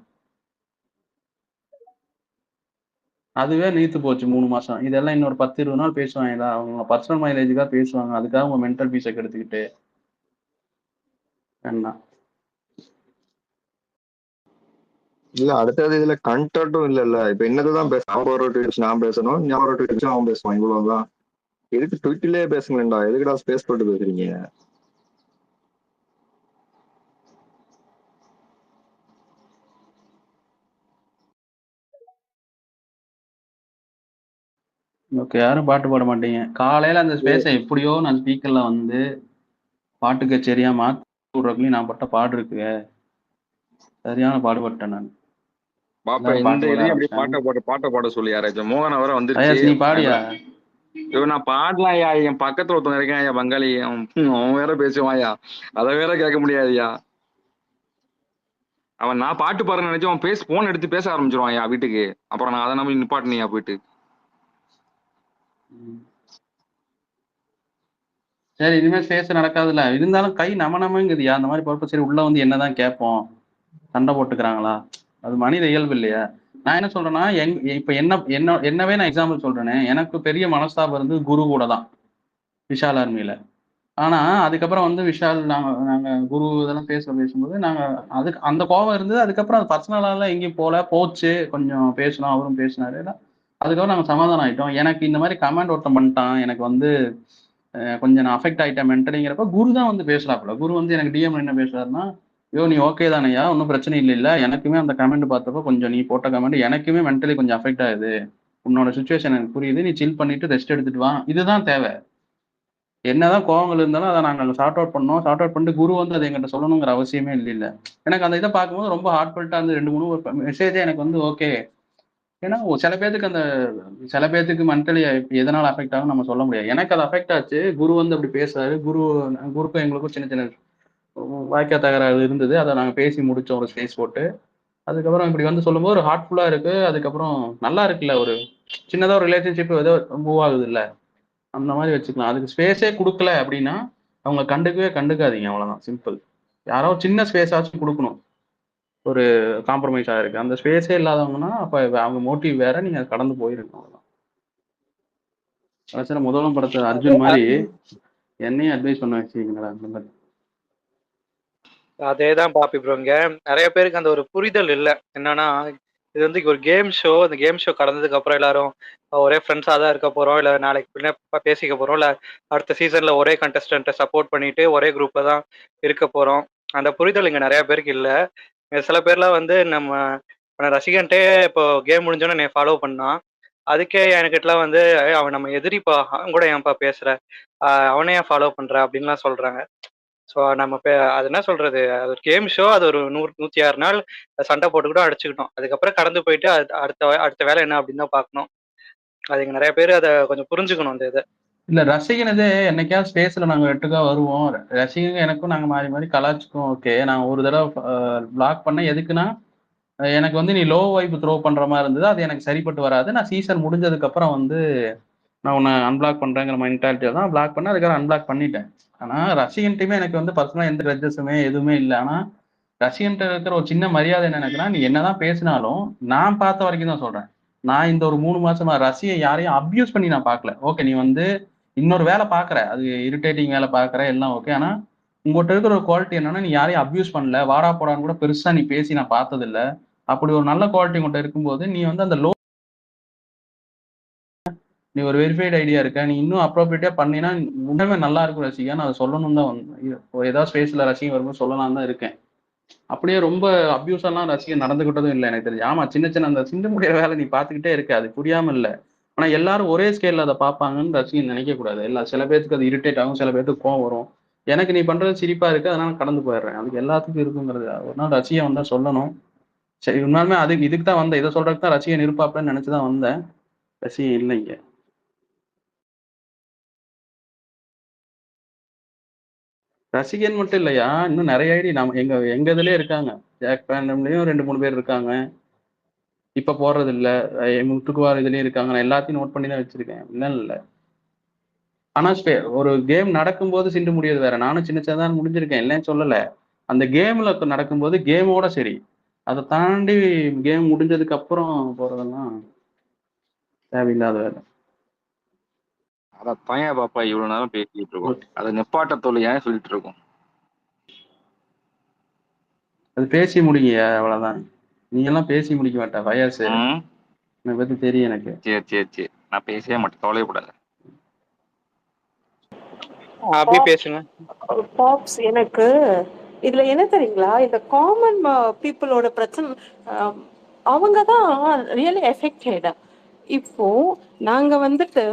அதுவே நீத்து போச்சு 3 மாசம். இதெல்லாம் இன்னொரு 10-20 நாள் பேசுவாங்களா? அவங்க பர்சனல் மைலேஜுக்காக பேசுவாங்க, அதுக்காக உங்க மென்டல் பீஸை கெடுத்துக்கிட்டு என்ன? இல்ல அடுத்தது இதுல கண்டென்ட்டும் இல்ல. இப்ப என்னதுதான் பேச அவன் ஒரு ட்வீட் நான் பேசணும், நான் ஒரு ட்வீட் அவன் பேசுவான், இவ்வளவுதான். எதுக்கு ட்விட்டிலே பேசுங்களேன்டா, எதுக்குடா ஸ்பேஸ் போட்டு பேசுறீங்க? ஓகே, யாரும் பாட்டு பாட மாட்டீங்க. காலையில அந்த ஸ்பேஸை எப்படியோ நான் ஸ்பீக்கர்ல வந்து பாட்டு கச்சேரியா மாத்தி விடுறதுக்குள்ளயும் நான் பட்ட பாடு இருக்கு. சரியான பாடுபட்டேன் நான். பாப்பா எல்லாரும் இந்த பாட்டு பாட இதையும் அப்படியே ஆரம்பிச்சிட்டாங்க. பாட்ட பாட சொல்லி யாராச்சும். மோகன் வர வந்துருச்சு. ஐயாஸ், நீ பாடியா? ஐயோ நான் பாடலாம் ஐயா, என் பக்கத்துல ஒருத்தவங்க இருக்கேன் ஐயா, பங்காளி. அவன் வேற பேசுவான்யா, அதை வேற கேட்க முடியாதுயா. அவன் நான் பாட்டு பாடுறேன்னு நினைச்சு அவன் போன் எடுத்து பேச ஆரம்பிச்சிருவான் ஐயா வீட்டுக்கு. அப்புறம் நான் அதை நம்பி நிப்பாட்டினியா போயிட்டு. சரி, இனிமே ஸ்பேஸ் நடக்காதுல்ல. இருந்தாலும் கை நமங்குதுயா அந்த மாதிரி பொறுப்பு. சரி, உள்ள வந்து என்னதான் கேட்போம், சண்டை போட்டுக்கிறாங்களா, அது மனித இயல்பு இல்லையா? நான் என்ன சொல்றேன்னா, இப்ப என்னவே நான் எக்ஸாம்பிள் சொல்றேனே, எனக்கு பெரிய மனஸ்தாபம் இருந்து குரு கூட தான், விஷால் ஆர்மியில. ஆனா அதுக்கப்புறம் வந்து விஷால் நாங்க குரு இதெல்லாம் பேசும்போது நாங்க அதுக்கு அந்த கோபம் இருந்தது. அதுக்கப்புறம் அது பர்சனலால எங்கேயும் போச்சு, கொஞ்சம் பேசணும், அவரும் பேசினாரு. அதுக்கப்புறம் நாங்க சமாதானம் ஆயிட்டோம். எனக்கு இந்த மாதிரி கமெண்ட் ஒருத்தன் பண்ணிட்டான், எனக்கு வந்து கொஞ்சம் நான் அஃபெக்ட் ஆயிட்டேன் மென்டலிங்கிறப்ப குரு தான் வந்து பேசலாப்புல. குரு வந்து எனக்கு டிஎம் என்ன பேசுறாருன்னா, ஐயோ நீ ஓகே தானையா, ஒன்றும் பிரச்சனை இல்லை. எனக்குமே அந்த கமெண்ட் பார்த்தப்போ கொஞ்சம் நீ போட்ட கமெண்ட் எனக்குமே மென்டலி கொஞ்சம் அஃபெக்ட் ஆகுது. உன்னோட சுச்சுவேஷன் எனக்கு புரியுது. நீ சில் பண்ணிட்டு ரெஸ்ட் எடுத்துட்டு வா. இதுதான் தேவை. என்னதான் கோவங்கள் இருந்தாலும் அதை நாங்கள் ஷார்ட் அவுட் பண்ணோம். ஷார்ட் அவுட் பண்ணிட்டு குரு வந்து அதை எங்கிட்ட சொல்லணுங்கிற அவசியமே இல்லை. எனக்கு அந்த இதை பார்க்கும்போது ரொம்ப ஹார்ட்ஃபுல்ட்டாக இருந்து 2-3 மெசேஜே எனக்கு வந்து ஓகே. ஏன்னா சில பேர்த்துக்கு மென்டலி எதனால அஃபெக்ட் ஆகும் நம்ம சொல்ல முடியாது. எனக்கு அது அஃபெக்ட் ஆச்சு. குரு வந்து அப்படி பேசுறாரு. குருக்கும் எங்களுக்கும் சின்ன சின்ன வாய்க்கா தகராறு இருந்தது. அதை நாங்கள் பேசி முடிச்சோம் ஒரு ஸ்பேஸ் போட்டு. அதுக்கப்புறம் இப்படி வந்து சொல்லும்போது ஒரு ஹார்ட்ஃபுல்லா இருக்கு. அதுக்கப்புறம் நல்லா இருக்குல்ல, ஒரு சின்னதா ஒரு ரிலேஷன்ஷிப் ஏதோ மூவ் ஆகுது இல்ல, அந்த மாதிரி வச்சுக்கலாம். அதுக்கு ஸ்பேஸே கொடுக்கல அப்படின்னா அவங்க கண்டுக்காதீங்க, அவ்வளவுதான், சிம்பிள். யாரோ சின்ன ஸ்பேஸ் ஆச்சும் கொடுக்கணும். ஒரு காம்ப்ரமைஸ் ஆயிருக்கு. அந்த ஸ்பேஸே இல்லாதவங்கன்னா அப்ப அவங்க மோட்டிவ் வேற, நீங்க கடந்து போயிருங்க, அவ்வளவுதான். கடைசியில முதலும் படத்தை அர்ஜுன் மாதிரி என்னையும் அட்வைஸ் பண்ண வச்சுக்கீங்களா அந்த மாதிரி. அதேதான் பாப்பி ப்ரோ. இங்க நிறைய பேருக்கு அந்த ஒரு புரிதல் இல்ல. என்னன்னா இது வந்து ஒரு கேம் ஷோ. அந்த கேம் ஷோ கடந்ததுக்கு அப்புறம் எல்லாரும் ஒரே ஃப்ரெண்ட்ஸா தான் இருக்க போறோம், இல்ல நாளைக்கு பின்ன பேசிக்க போறோம், இல்ல அடுத்த சீசன்ல ஒரே கண்டஸ்டன்ட்டை சப்போர்ட் பண்ணிட்டு ஒரே குரூப்ல தான் இருக்க போறோம். அந்த புரிதல் இங்க நிறைய பேருக்கு இல்ல. சில பேர்லாம் வந்து நம்ம ரசிகன்ட்டே இப்போ கேம் முடிஞ்சோன்னு என்னை ஃபாலோ பண்ணான், அதுக்கே என்கிட்டலாம் வந்து அவன் நம்ம எதிரிப்பா, அவன் கூட ஏன்ப்பா பேசுற, அவனே ஏன் ஃபாலோ பண்ற அப்படின்லாம் சொல்றாங்க. ஸோ நம்ம அது என்ன சொல்றது, அது ஒரு கேம் ஷோ. அது ஒரு 106 நாள் சண்டை போட்டுக்கிட்டோம், அடிச்சுக்கிட்டோம். அதுக்கப்புறம் கடந்து போயிட்டு அடுத்த வேலை என்ன அப்படின்னு தான் பார்க்கணும். அது இங்க நிறைய பேர் அதை கொஞ்சம் புரிஞ்சுக்கணும் அந்த இதை. இல்ல, ரசிகனதே என்னைக்காவது ஸ்பேஸ்ல நாங்க வெட்டுக்கா வருவோம். ரசிகங்க எனக்கும் நாங்க மாறி மாறி கலாச்சுக்கும். ஓகே, நான் ஒரு தடவை பிளாக் பண்ண எதுக்குன்னா, எனக்கு வந்து நீ லோ வைப் த்ரோ பண்ற மாதிரி இருந்தது, அது எனக்கு சரிப்பட்டு வராது. நான் சீசன் முடிஞ்சதுக்கு அப்புறம் வந்து நான் உன்னை அன்பிளாக் பண்றேங்கிற மென்டாலிட்டியா தான் பிளாக் பண்ண. அதுக்காக அன்பிளாக் பண்ணிட்டேன். ஆனா ரசிகன்ட்டுமே எனக்கு வந்து பர்சனலா எந்த கிரட்ஜஸுமே எதுவுமே இல்லை. ஆனா ரசிகன்ட்ட இருக்கிற ஒரு சின்ன மரியாதை என்னன்னா, நீ என்னதான் பேசினாலும் நான் பார்த்த வரைக்கும் தான் சொல்றேன். நான் இந்த ஒரு 3 மாசமா ரசிகன் யாரையும் அப்யூஸ் பண்ணி நான் பார்க்கல. ஓகே, நீ வந்து இன்னொரு வேலை பார்க்குற, அது இரிட்டேட்டிங் வேலை பார்க்குற, எல்லாம் ஓகே. ஆனா உங்கள்கிட்ட இருக்கிற ஒரு குவாலிட்டி என்னன்னா, நீ யாரையும் அப்யூஸ் பண்ணல, வாடா போடான்னு கூட பெருசா நீ பேசி நான் பார்த்தது இல்லை. அப்படி ஒரு நல்ல குவாலிட்டி உங்கள்கிட்ட இருக்கும்போது நீ வந்து அந்த நீ ஒரு வெரிஃபைடு ஐடியா இருக்க, நீ இன்னும் அப்ரோப்ரியேட்டா பண்ணினா உடனே நல்லா இருக்கும் ரசிகா. நான் அதை சொல்லணும் தான் ஏதாவது ஸ்பேஸ்ல ரசிகன் வரும்போது சொல்லலாம் தான் இருக்கேன். அப்படியே ரொம்ப அபியூஸ் எல்லாம் ரசிகன் நடந்துகிட்டதும் இல்லை எனக்கு தெரிஞ்சு. ஆமா, சின்ன சின்ன அந்த சின்ன முடிய வேலை நீ பார்த்துக்கிட்டே இருக்க, அது புரியாம இல்லை. ஆனா எல்லாரும் ஒரே ஸ்கேல்ல அதை பார்ப்பாங்கன்னு ரசிகன் நினைக்க கூடாது. சில பேருக்கு அது இரிட்டேட் ஆகும், சில பேருக்கு கோவம் வரும். எனக்கு நீ பண்றது சிரிப்பா இருக்கு, அதனால கடந்து போயிடுறேன். அதுக்கு எல்லாத்துக்கும் இருக்குங்கிறது ஒரு நாள் ரசிகன் வந்தா சொல்லணும். சரி, உண்மையாலுமே இதுக்கு தான் வந்தேன், இதை சொல்றதுக்கு தான் ரசிகன் இருப்பாப்லன்னு நினைச்சுதான் வந்தேன். ரசிகன் இல்லைங்க. ரசிகன் மட்டும் இல்லையா, இன்னும் நிறைய ஐடி நம்ம எங்க இதுலயே இருக்காங்க. ஜாக் பேண்டம்லயும் 2-3 பேர் இருக்காங்க. இப்ப போடுறது இல்ல. முத்துக்குவார் இதுலயும் இருக்காங்க. நான் எல்லாத்தையும் நோட் பண்ணி தான் வச்சிருக்கேன், இல்லன்னு இல்ல. ஆனா ஒரு கேம் நடக்கும்போது சிண்டு முடியாது வேற. நானும் சின்ன சின்னதான் முடிஞ்சிருக்கேன், இல்லைன்னு சொல்லல. அந்த கேம்ல நடக்கும்போது கேமோட சரி, அதை தாண்டி கேம் முடிஞ்சதுக்கு அப்புறம் போறதெல்லாம் தேவையில்லாத வேலை. அதான் பாப்பா இவ்வளவு நேரம் பேசிட்டு இருக்கோம், அதை நெப்பாட்ட தொழில் ஏன் சொல்லிட்டு இருக்கோம். அது பேசி முடிங்க, அவ்வளவுதான். நீ எல்லாம் பேசி முடிக்க மாட்டா ஃபயாஸ். ம் என்னை பத்தி தெரியும் எனக்கு. சரி நான் பேசவே மாட்டேன், கவலையப்படாத. அப்படி பேசுங்க. பாப்ஸ் எனக்கு இதுல என்ன தெரியுங்களா, இந்த காமன் பீப்புளோட பிரச்சனை அவங்க தான் ரியலி எஃபெக்டட். இப்போ நாங்க வந்துட்டு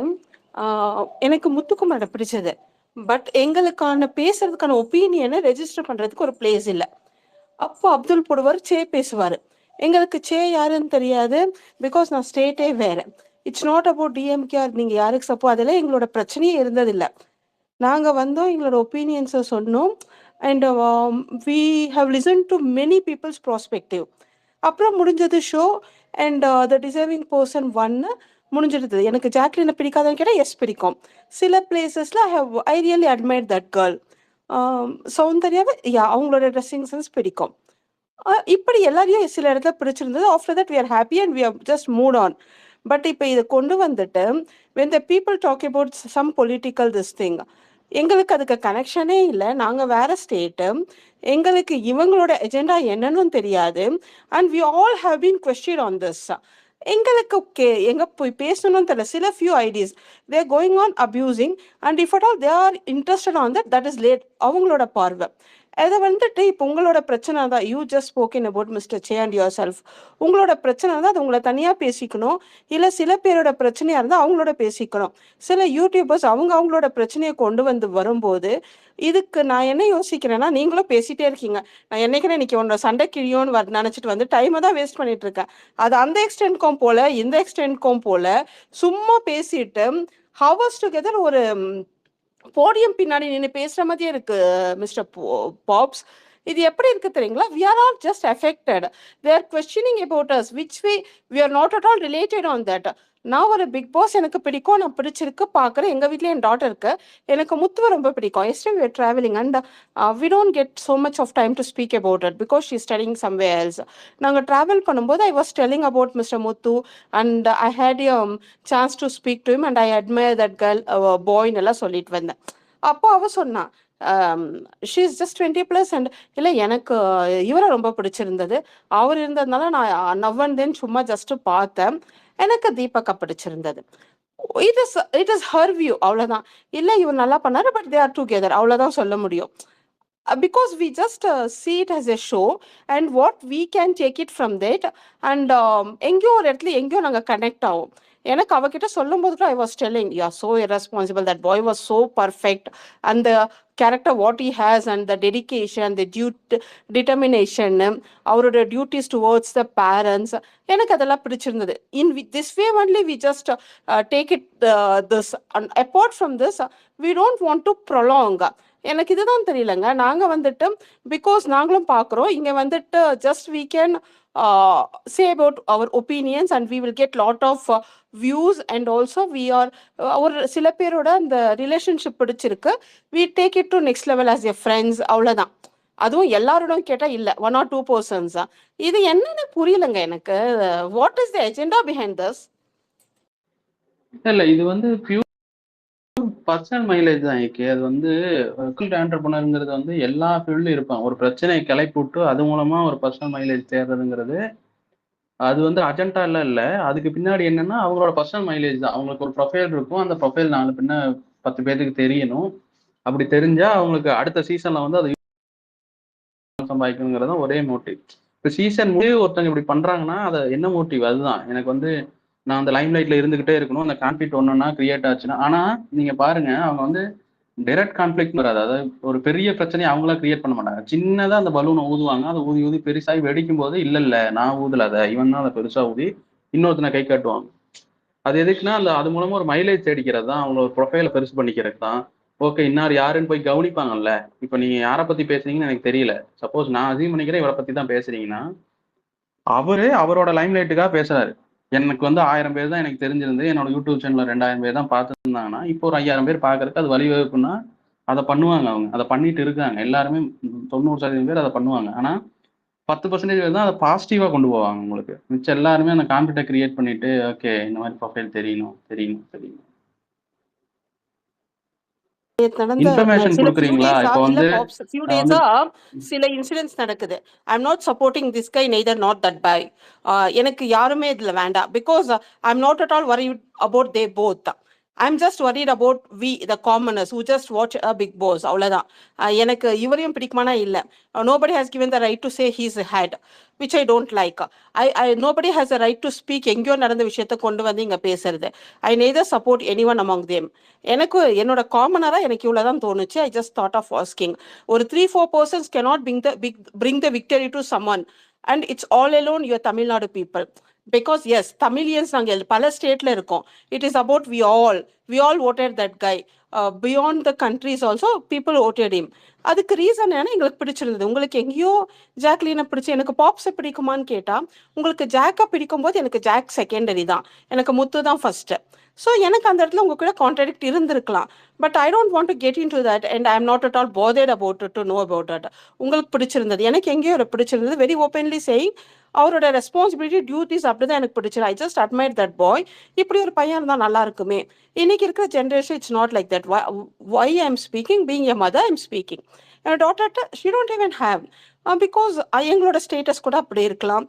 எனக்கு முத்துக்குமார பிடிச்சது, பட் எங்களுக்கான பேசுறதுக்கான ஒப்பீனியனை ரெஜிஸ்டர் பண்றதுக்கு ஒரு பிளேஸ் இல்லை. அப்போ அப்துல் போடுவார், சே பேசுவார். எங்களுக்கு சே யாருன்னு தெரியாது, பிகாஸ் நான் ஸ்டேட்டே வேற. இட்ஸ் நாட் அபவுட் டிஎம்கே, நீங்கள் யாருக்கு சப்போ, அதெல்லாம் எங்களோட பிரச்சனையே இருந்ததில்லை. நாங்கள் வந்தோம், எங்களோட ஒப்பீனியன்ஸை சொன்னோம், and we have listen to many peoples prospective. அப்புறம் முடிஞ்சது show, and the deserving person ஒன்னு முடிஞ்சிடுது. எனக்கு ஜாக்லினை பிடிக்காதுன்னு கேட்டால் எஸ் பிடிக்கும். சில பிளேசஸில் I really admire that girl. சௌந்தர்யாவை அவங்களோட ட்ரெஸ்ஸிங் சென்ஸ் பிடிக்கும். இப்படி எல்லாரையும் சில இடத்துல பிடிச்சிருந்தது. After that we are happy and we have just mood on. But இப்போ இதை கொண்டு வந்துட்டு when the people talk about some political this thing, எங்களுக்கு அதுக்கு கனெக்ஷனே இல்லை. நாங்கள் வேற ஸ்டேட்டு, எங்களுக்கு இவங்களோட எஜெண்டா என்னன்னு தெரியாது. And we all have been question on this. எங்களுக்கு எங்க போய் பேசணும்னு தெரியல. சில few ideas they are going on abusing, and if at all they are interested on that is late அவங்களோட பார்வை. அதை வந்துட்டு இப்போ உங்களோட பிரச்சனை தான். You just spoken about mister say and yourself. உங்களோட பிரச்சனை தான், அது உங்களை தனியாக பேசிக்கணும். இல்லை சில பேரோட பிரச்சனையாக இருந்தால் அவங்களோட பேசிக்கணும். சில யூடியூபர்ஸ் அவங்களோட பிரச்சனையை கொண்டு வந்து வரும்போது இதுக்கு நான் என்ன யோசிக்கிறேன்னா, நீங்களும் பேசிட்டே இருக்கீங்க. நான் என்னைக்குன்னு இன்னைக்கு ஒன்று சண்டை கிழியோன்னு நினச்சிட்டு வந்து டைமை தான் வேஸ்ட் பண்ணிட்டு இருக்கேன். அது அந்த எக்ஸ்டென்ட்க்கும் போல இந்த எக்ஸ்டென்ட்க்கும் போல சும்மா பேசிட்டு ஹவர்ஸ் டுகெதர் ஒரு போடியம் பின்னாடி நின்று பேசுற மாதிரியே இருக்கு மிஸ்டர் பாப்ஸ். இது எப்படி இருக்கு தெரியுங்களா? we are all just affected. they are questioning about us which we are not at all related on that. நான் ஒரு பிக் பாஸ் எனக்கு பிடிக்கும், நான் பிடிச்சிருக்கு பார்க்குறேன். எங்கள் வீட்டில் என் டாட்டர் இருக்கு, எனக்கு முத்துவை ரொம்ப பிடிக்கும். Yesterday we are traveling and we don't get so much of time to speak about it because she is studying somewhere else. நாங்கள் ட்ராவல் பண்ணும்போது I was telling about Mr. Muthu and I had a chance to speak to him and I admire that girl, boy எல்லாம் சொல்லிட்டு வந்தேன். அப்போ அவ சொன்னா she is just 20+ and இல்லை எனக்கு இவரை ரொம்ப பிடிச்சிருந்தது, அவர் இருந்ததுனால நான் நவ்வந்தேன்னு சும்மா ஜஸ்ட் பார்த்தேன், எனக்கு தீபக்கா பிடிச்சிருந்தது. இட் இஸ் ஹர் வியூ, அவ்வளோதான். இல்லை இவர் நல்லா பண்ணாரு பட் தே ஆர் டுகெதர், அவ்வளோதான் சொல்ல முடியும். Because we just see it as a show and what we can take it from that and எங்கேயோ ஒரு இடத்துல எங்கேயோ நாங்கள் கனெக்ட் ஆகும். எனக்கு அவகிட்ட சொல்லும் போது I was telling you are so irresponsible, that boy was so perfect and the character what he has and the dedication, the determination, அவரோட duties towards the parents, எனக்கு அதெல்லாம் பிடிச்சிருந்தது. In this way only we just take it this, and apart from this we don't want to prolong. எனக்கு இதுதான் தெரியலங்க. நாங்கள் வந்துட்டு because நாங்களும் பார்க்குறோம், இங்கே வந்துட்டு just we can say about our opinions and we will get lot of views and also we are ஒரு சில பேரோட அந்த ரிலேஷன்ஷிப் பிடிச்சிருக்கு, we take it to next level as a friends, அவ்வளோதான். அதுவும் எல்லாரோடும் கேட்டால் இல்லை, 1 or 2 persons. இது என்னன்னு புரியலங்க எனக்கு. What is the எஜெண்டா behind this? இல்லை இது வந்து பியூர் பர்சனல் மைலேஜ் தான் இருக்கு. அது வந்து ஆண்டர்பிரனர்ங்கிறது வந்து எல்லா ஃபீல்ட்லையும் இருப்பான். ஒரு பிரச்சனையை கிளப்பி விட்டு அது மூலமா ஒரு பர்சனல் மைலேஜ் தேடுறதுங்கிறது அது வந்து அஜெண்டா எல்லாம் இல்லை. அதுக்கு பின்னாடி என்னன்னா அவங்களோட பர்சனல் மைலேஜ் தான். அவங்களுக்கு ஒரு ப்ரொஃபைல் இருக்கும், அந்த ப்ரொஃபைல் 4 பின்ன 10 பேருக்கு தெரியணும். அப்படி தெரிஞ்சா அவங்களுக்கு அடுத்த சீசன்ல வந்து அது சம்பாதிக்கணுங்கிறது ஒரே மோட்டிவ். இப்போ சீசன் முடிவு ஒருத்தவங்க இப்படி பண்றாங்கன்னா அது என்ன மோட்டிவ்? அதுதான் எனக்கு வந்து நான் அந்த லைம் லைட்ல இருந்துகிட்டே இருக்கணும், அந்த கான்ஃபிளிக்ட் ஒன்றுனா கிரியேட் ஆச்சுன்னா. ஆனா நீங்க பாருங்க, அவங்க வந்து டைரக்ட் கான்ஃபிளிக்ட் வராது. அதாவது ஒரு பெரிய பிரச்சனையை அவங்களா கிரியேட் பண்ண மாட்டாங்க. சின்னதா அந்த பலூனை ஊதுவாங்க, அதை ஊதி ஊதி பெருசாகி வெடிக்கும் போது இல்ல நான் ஊதல, அதை இவன் தான் அதை பெருசா ஊதி இன்னொருத்தனை கை காட்டுவாங்க. அது எதுக்குன்னா அது மூலமா ஒரு மைலேஜ் தேடிக்கிறது தான், அவங்கள ஒரு ப்ரொஃபைலை பெருசு பண்ணிக்கிறது தான். ஓகே இன்னார் யாருன்னு போய் கவனிப்பாங்கல்ல. இப்போ நீங்க யாரை பத்தி பேசுறீங்கன்னு எனக்கு தெரியல, சப்போஸ் நான் அசீவ் பண்ணிக்கிறேன் இவரை பத்தி தான் பேசுறீங்கன்னா அவரு அவரோட லைம் லைட்டுக்காக பேசுறாரு. எனக்கு வந்து 1000 பேர் தான் எனக்கு தெரிஞ்சிருந்து, என்னோட யூடியூப் சேனல்ல 2000 பேர் தான் பார்த்துருந்தாங்கன்னா இப்போ ஒரு 5000 பேர் பார்க்கறதுக்கு அது வழிவகுப்புன்னா அதை பண்ணுவாங்க. அவங்க அதை பண்ணிட்டு இருக்காங்க. எல்லாருமே 90% பேர் அதை பண்ணுவாங்க. ஆனா 10% பேர் தான் அதை பாசிட்டிவா கொண்டு போவாங்க. உங்களுக்கு மிச்சம் எல்லாருமே அந்த கான்ஃபிளிக்டை கிரியேட் பண்ணிட்டு ஓகே இந்த மாதிரி ப்ரொஃபைல் தெரியணும். நடந்த இன்ஃபர்மேஷன் சில few கொடுக்குறீங்களா days இப்போ இல்ல வந்து பாப்ஸ் few நான் days வந்து சில இன்சிடென்ட்ஸ் நடக்குது. I'm not supporting this guy neither not that by. எனக்கு யாருமே இதுல வேண்டாம் because I'm not at all worried about they both. I'm just worried about we the commoners who just watch a big boss. அவ்வளவுதான். எனக்கு இவரையும் பிடிக்குமானா இல்ல. Nobody has given the right to say he's a head, which I don't like. Nobody has a right to speak எங்கேயோ நடந்த விஷயத்தை கொண்டு வந்து இங்க பேசுறது. I neither support anyone among them. எனக்கு என்னோட காமனரா எனக்கு இவ்வளவுதான் தோணுச்சு. I just thought of asking. ஒரு 3-4 persons cannot bring the victory to someone, and it's all alone your Tamil Nadu people. Because yes, Tamilians நாங்க பல ஸ்டேட்ல இருக்கோம். It is about we all voted that guy. Beyond the countries also people voted him. அதுக்கு reason என்ன, எங்களுக்கு பிடிச்சிருந்தது. உங்களுக்கு எங்கேயோ ஜாக்லீனை பிடிச்சி எனக்கு பாப்ஸை பிடிக்குமான்னு கேட்டா, உங்களுக்கு ஜாக்கை பிடிக்கும் போது எனக்கு ஜாக் செகண்டரி தான், எனக்கு முத்து தான் ஃபர்ஸ்ட். ஸோ எனக்கு அந்த இடத்துல உங்க கூட கான்ட்ராடிக்ட் இருந்திருக்கலாம். But I don't want to get into that and I am not at all bothered about to know about that. உங்களுக்கு பிடிச்சிருந்தது, எனக்கு எங்கேயோ ஒரு பிடிச்சிருந்தது. வெரி ஓப்பன்லி சேயிங், அவரோட ரெஸ்பான்சிபிலிட்டி டியூட்டிஸ் அப்படிதான் எனக்கு பிடிச்சிரு. I just admire that boy. இப்படி ஒரு பையன் இருந்தா நல்லா இருக்குமே. இன்னைக்கு இருக்கிற generation it's not like that. Why I am speaking, being a mother I am speaking. என்னோட டாட்டர்ட்ட she don't even have, because எங்களோட ஸ்டேட்டஸ் கூட அப்படி இருக்கலாம்.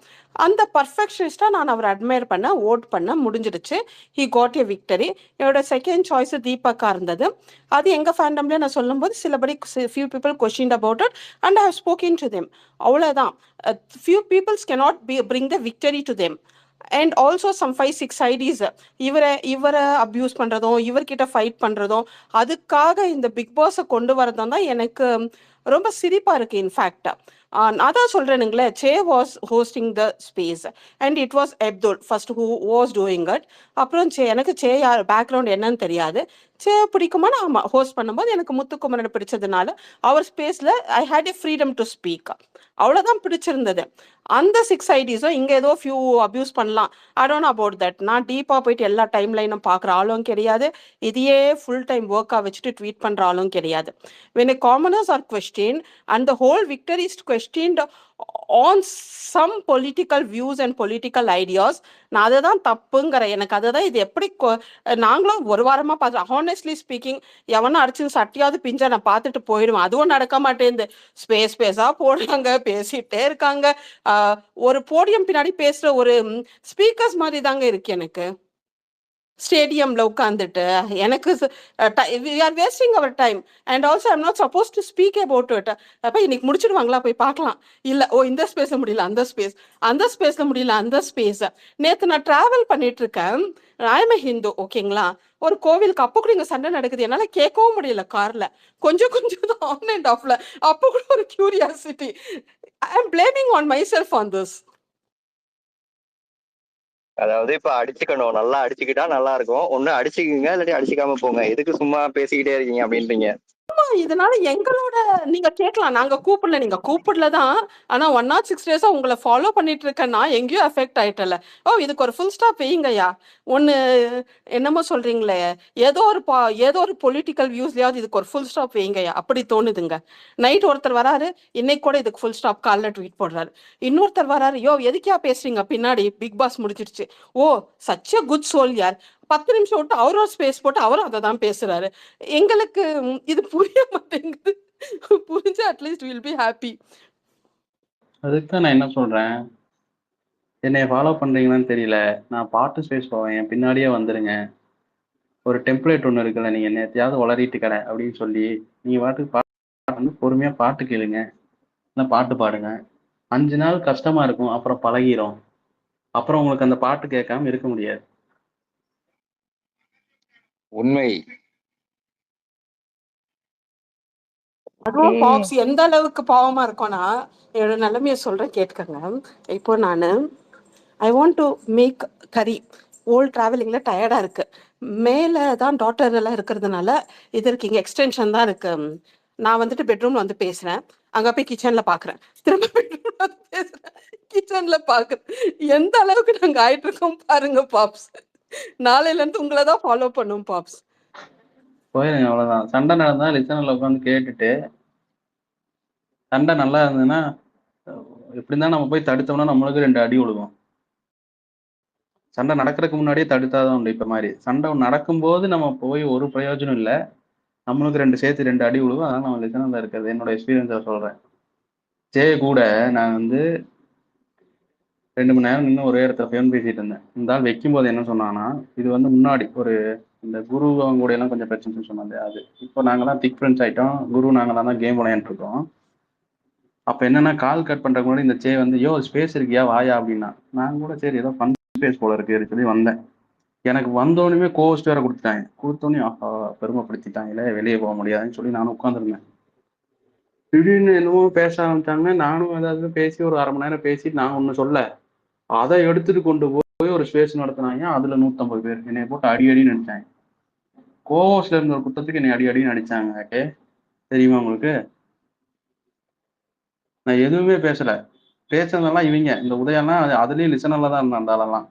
அந்த பர்ஃபெக்ஷனிஸ்டா நான் அவர் அட்மையர் பண்ண ஓட் பண்ண முடிஞ்சிடுச்சு. He got a victory. என்னோட செகண்ட் சாய்ஸ் தீபக்கா இருந்தது. அது எங்க ஃபேண்டம்ல நான் சொல்லும்போது சிலபடி few people question about it and I have spoken to them. அவ்வளோதான். Few peoples cannot bring the victory to them. And also some 5-6 IDs இவரை அப்யூஸ் பண்றதும் இவர்கிட்ட ஃபைட் பண்றதும் அதுக்காக இந்த பிக் பாஸை கொண்டு வரதும் தான் எனக்கு ரொம்ப சிரிப்பா இருக்கு. இன்ஃபேக்ட் நான் தான் சொல்றேனுங்களே, she was hosting the space and it was Abdul first who was doing it. அப்புறம் எனக்கு சே யார் பேக்ரவுண்ட் என்னன்னு தெரியாது. சே பிடிக்குமா, நான் ஹோஸ்ட் பண்ணும்போது எனக்கு முத்துக்குமரன் பிடிச்சதுனால அவர் ஸ்பேஸ்ல I had a freedom to speak. அவ்வளோதான் பிடிச்சிருந்தது. அந்த 6 ஐடிஸும் இங்கே ஏதோ ஃபியூ அப்யூஸ் பண்ணலாம். I don't know about that. நான் டீப்பாக போயிட்டு எல்லா டைம் லைனும் பார்க்குற ஆளும் கிடையாது. இதையே ஃபுல் டைம் ஒர்க்காக வச்சுட்டு ட்வீட் பண்ணுற ஆளும் கிடையாது. when a commoners are questioned and the whole victory is questioned on some political views and political ideas, நான் அதை தான் தப்புங்கிற. எனக்கு அதை தான் இது எப்படி நாங்களும் ஒரு வாரமாக பார்த்து ஹானஸ்ட்லி ஸ்பீக்கிங் எவனா அடிச்சு சட்டியாவது பிஞ்சா நான் பார்த்துட்டு போயிடுவேன். அதுவும் நடக்க மாட்டேங்குது. ஸ்பேஸாக போடுறாங்க, பேசிட்டே இருக்காங்க. ஒரு போடியம் பின்னாடி பேசுகிற ஒரு ஸ்பீக்கர்ஸ் மாதிரி தாங்க இருக்கு எனக்கு. ஸ்டேடியம்ல உட்காந்துட்டு எனக்கு we are wasting our time and also I'm not supposed to speak about it. அப்ப இன்னைக்கு முடிச்சிடுவாங்களா போய் பார்க்கலாம். இல்ல இந்த ஸ்பேஸ்ல முடியல அந்த ஸ்பேஸ், அந்த ஸ்பேஸ்ல முடியல அந்த ஸ்பேஸ். நேத்து நான் டிராவல் பண்ணிட்டு இருக்கேன். ஐம் ஹிந்து, ஓகேங்களா. ஒரு கோவிலுக்கு அப்போ கூட இங்க சண்டை நடக்குது. என்னால கேட்கவும் முடியல கார்ல. கொஞ்சம் தான் ஆன் அண்ட் ஆஃப்ல. அப்போ கூட ஒரு curiosity. I am blaming on my self on this. அதாவது இப்ப அடிச்சுக்கணும், நல்லா அடிச்சுக்கிட்டா நல்லா இருக்கும். ஒண்ணு அடிச்சுக்கீங்க, இல்லாட்டி அடிச்சுக்காம போங்க. எதுக்கு சும்மா பேசிக்கிட்டே இருக்கீங்க அப்படின்றீங்க. இதனால எங்களோட நீங்க கேட்கலாம், நாங்க கூப்பிடல, நீங்க கூப்பிடலதான். ஆனா 106 days உங்களை ஃபாலோ பண்ணிட்டு இருக்கேன்னா எங்கேயோ அஃபெக்ட் ஆயிட்டல. இதுக்கு ஒரு ஃபுல் ஸ்டாப் வைங்கய்யா. ஒண்ணு என்னமோ சொல்றீங்களே, ஏதோ ஒரு பொலிட்டிக்கல் வியூஸ்லயாவது இதுக்கு ஒரு ஃபுல் ஸ்டாப் வைங்கய்யா. அப்படி தோணுதுங்க. நைட் ஒருத்தர் வராரு, இன்னைக்கு கூட இதுக்கு ஃபுல் ஸ்டாப் காலைல ட்வீட் போடுறாரு. இன்னொருத்தர் வராரு, எதுக்கியா பேசுறீங்க, பின்னாடி பிக் பாஸ் முடிச்சிருச்சு. சச் எ குட் சோல் யார். 10 நிமிஷம் விட்டு அவரோட ஸ்பேஸ் போட்டு அவரும் அதை தான் பேசுறாரு. எங்களுக்கு இது புரிய மாட்டேங்குது. புரிஞ்சா அட்லீஸ்ட் வில் பி ஹாப்பி. அதுக்கு தான் நான் என்ன சொல்றேன், என்னை ஃபாலோ பண்றீங்களான்னு தெரியல. நான் பாட்டு ஸ்பேஸ் போவேன், என் பின்னாடியே வந்துருங்க. ஒரு டெம்ப்ளேட் ஒன்று இருக்குல்ல, நீங்க நேற்றையாவது வளரிட்டு கடை அப்படின்னு சொல்லி நீங்க பாட்டுக்கு பாட்டு வந்து பொறுமையா பாட்டு கேளுங்க, இல்லை பாட்டு பாடுங்க. 5 நாள் கஷ்டமா இருக்கும், அப்புறம் பழகிரும். அப்புறம் உங்களுக்கு அந்த பாட்டு கேட்காம இருக்க முடியாது. உண்மை. அதுவும் பாப்ஸ் எந்த அளவுக்கு பாவமா இருக்கும்னா, என்னோட நிலைமைய சொல்றேன் கேட்கங்க. இப்போ நானு ஐ வாண்ட் டு மேக் கறி. ஓல் டிராவலிங்ல டயர்டா இருக்கு. மேல தான் டாட்டர் எல்லாம் இருக்கிறதுனால இதற்கு இங்க எக்ஸ்டென்ஷன் தான் இருக்கு. நான் வந்துட்டு பெட்ரூம்ல வந்து பேசுறேன், அங்க போய் கிச்சன்ல பாக்குறேன், திரும்ப பெட்ரூம்ல வந்து பேசுறேன், கிச்சன்ல பாக்குறேன். எந்த அளவுக்கு நாங்க ஆயிட்டு இருக்கோம் பாருங்க பாப்ஸ். நாளையில இருந்து உங்களை தான் ஃபாலோ பண்ணும் பாப்ஸ். போயிருங்க, அவ்வளவுதான். சண்டை நடந்தா லிசனர்ல உட்காந்து கேட்டுட்டு, சண்டை நல்லா இருந்ததுன்னா எப்படி இருந்தாலும் நம்ம போய் தடுத்தோம்னா நம்மளுக்கு 2 அடி விழுகும். சண்டை நடக்கிறதுக்கு முன்னாடியே தடுத்தாதான் உண்டு. இப்ப மாதிரி சண்டை நடக்கும்போது நம்ம போய் ஒரு பிரயோஜனம் இல்லை. நம்மளுக்கு 2 சேர்த்து 2 அடி விழுவும். அதனால நம்ம லிசனர்ல இருக்கிறது என்னோட எக்ஸ்பீரியன்ஸை சொல்றேன். ஜே கூட நான் வந்து 2 மணி நேரம் நின்று ஒரே இடத்துல ஃபோன் பேசிட்டு இருந்தேன். இந்த ஆள் வைக்கும்போது என்ன சொன்னான்னா, இது வந்து முன்னாடி ஒரு இந்த குரு அவங்க கூட எல்லாம் கொஞ்சம் பிரச்சனை சொன்னாங்க. அது இப்போ நாங்கெல்லாம் திக் ஃப்ரெண்ட்ஸ் ஆயிட்டோம். குரு நாங்களாம் தான் கேம் விளையாண்டு இருக்கோம். அப்ப என்னன்னா கால் கட் பண்ற கூட இந்த சே வந்து யோ ஸ்பேஸ் இருக்கியா வாயா அப்படின்னா, நான் கூட சரி ஏதோ ஃபன் ஸ்பேஸ் போல இருக்கு சொல்லி வந்தேன். எனக்கு வந்தோடனே கோஸ்ட் வேற கொடுத்துட்டாங்க. கொடுத்தோடனே ஆஹா பெருமைப்படுத்திட்டாங்களே, வெளியே போக முடியாதுன்னு சொல்லி நானும் உட்காந்துருந்தேன். திடீர்னு என்னவோ பேச ஆரம்பிச்சாங்க. நானும் ஏதாவது பேசி ஒரு 1/2 மணி நேரம் பேசி நான் ஒண்ணு சொல்ல, அதை எடுத்துட்டு கொண்டு போய் ஒரு ஸ்பேஸ் நடத்தினாங்க. அதுல 150 பேர் என்னை போட்டு அடி அடின்னு அடிச்சாங்க. கோவஸ்ல இருந்த ஒரு குத்தத்துக்கு என்னை அடி அடின்னு அடிச்சாங்க. ஓகே, தெரியுமா உங்களுக்கு? நான் எதுவுமே பேசல. பேசுனதெல்லாம் இவங்க இந்த உதயம்லாம் அதுலயும் லிசனர்ல தான் இருந்தான். அந்த ஆளெல்லாம்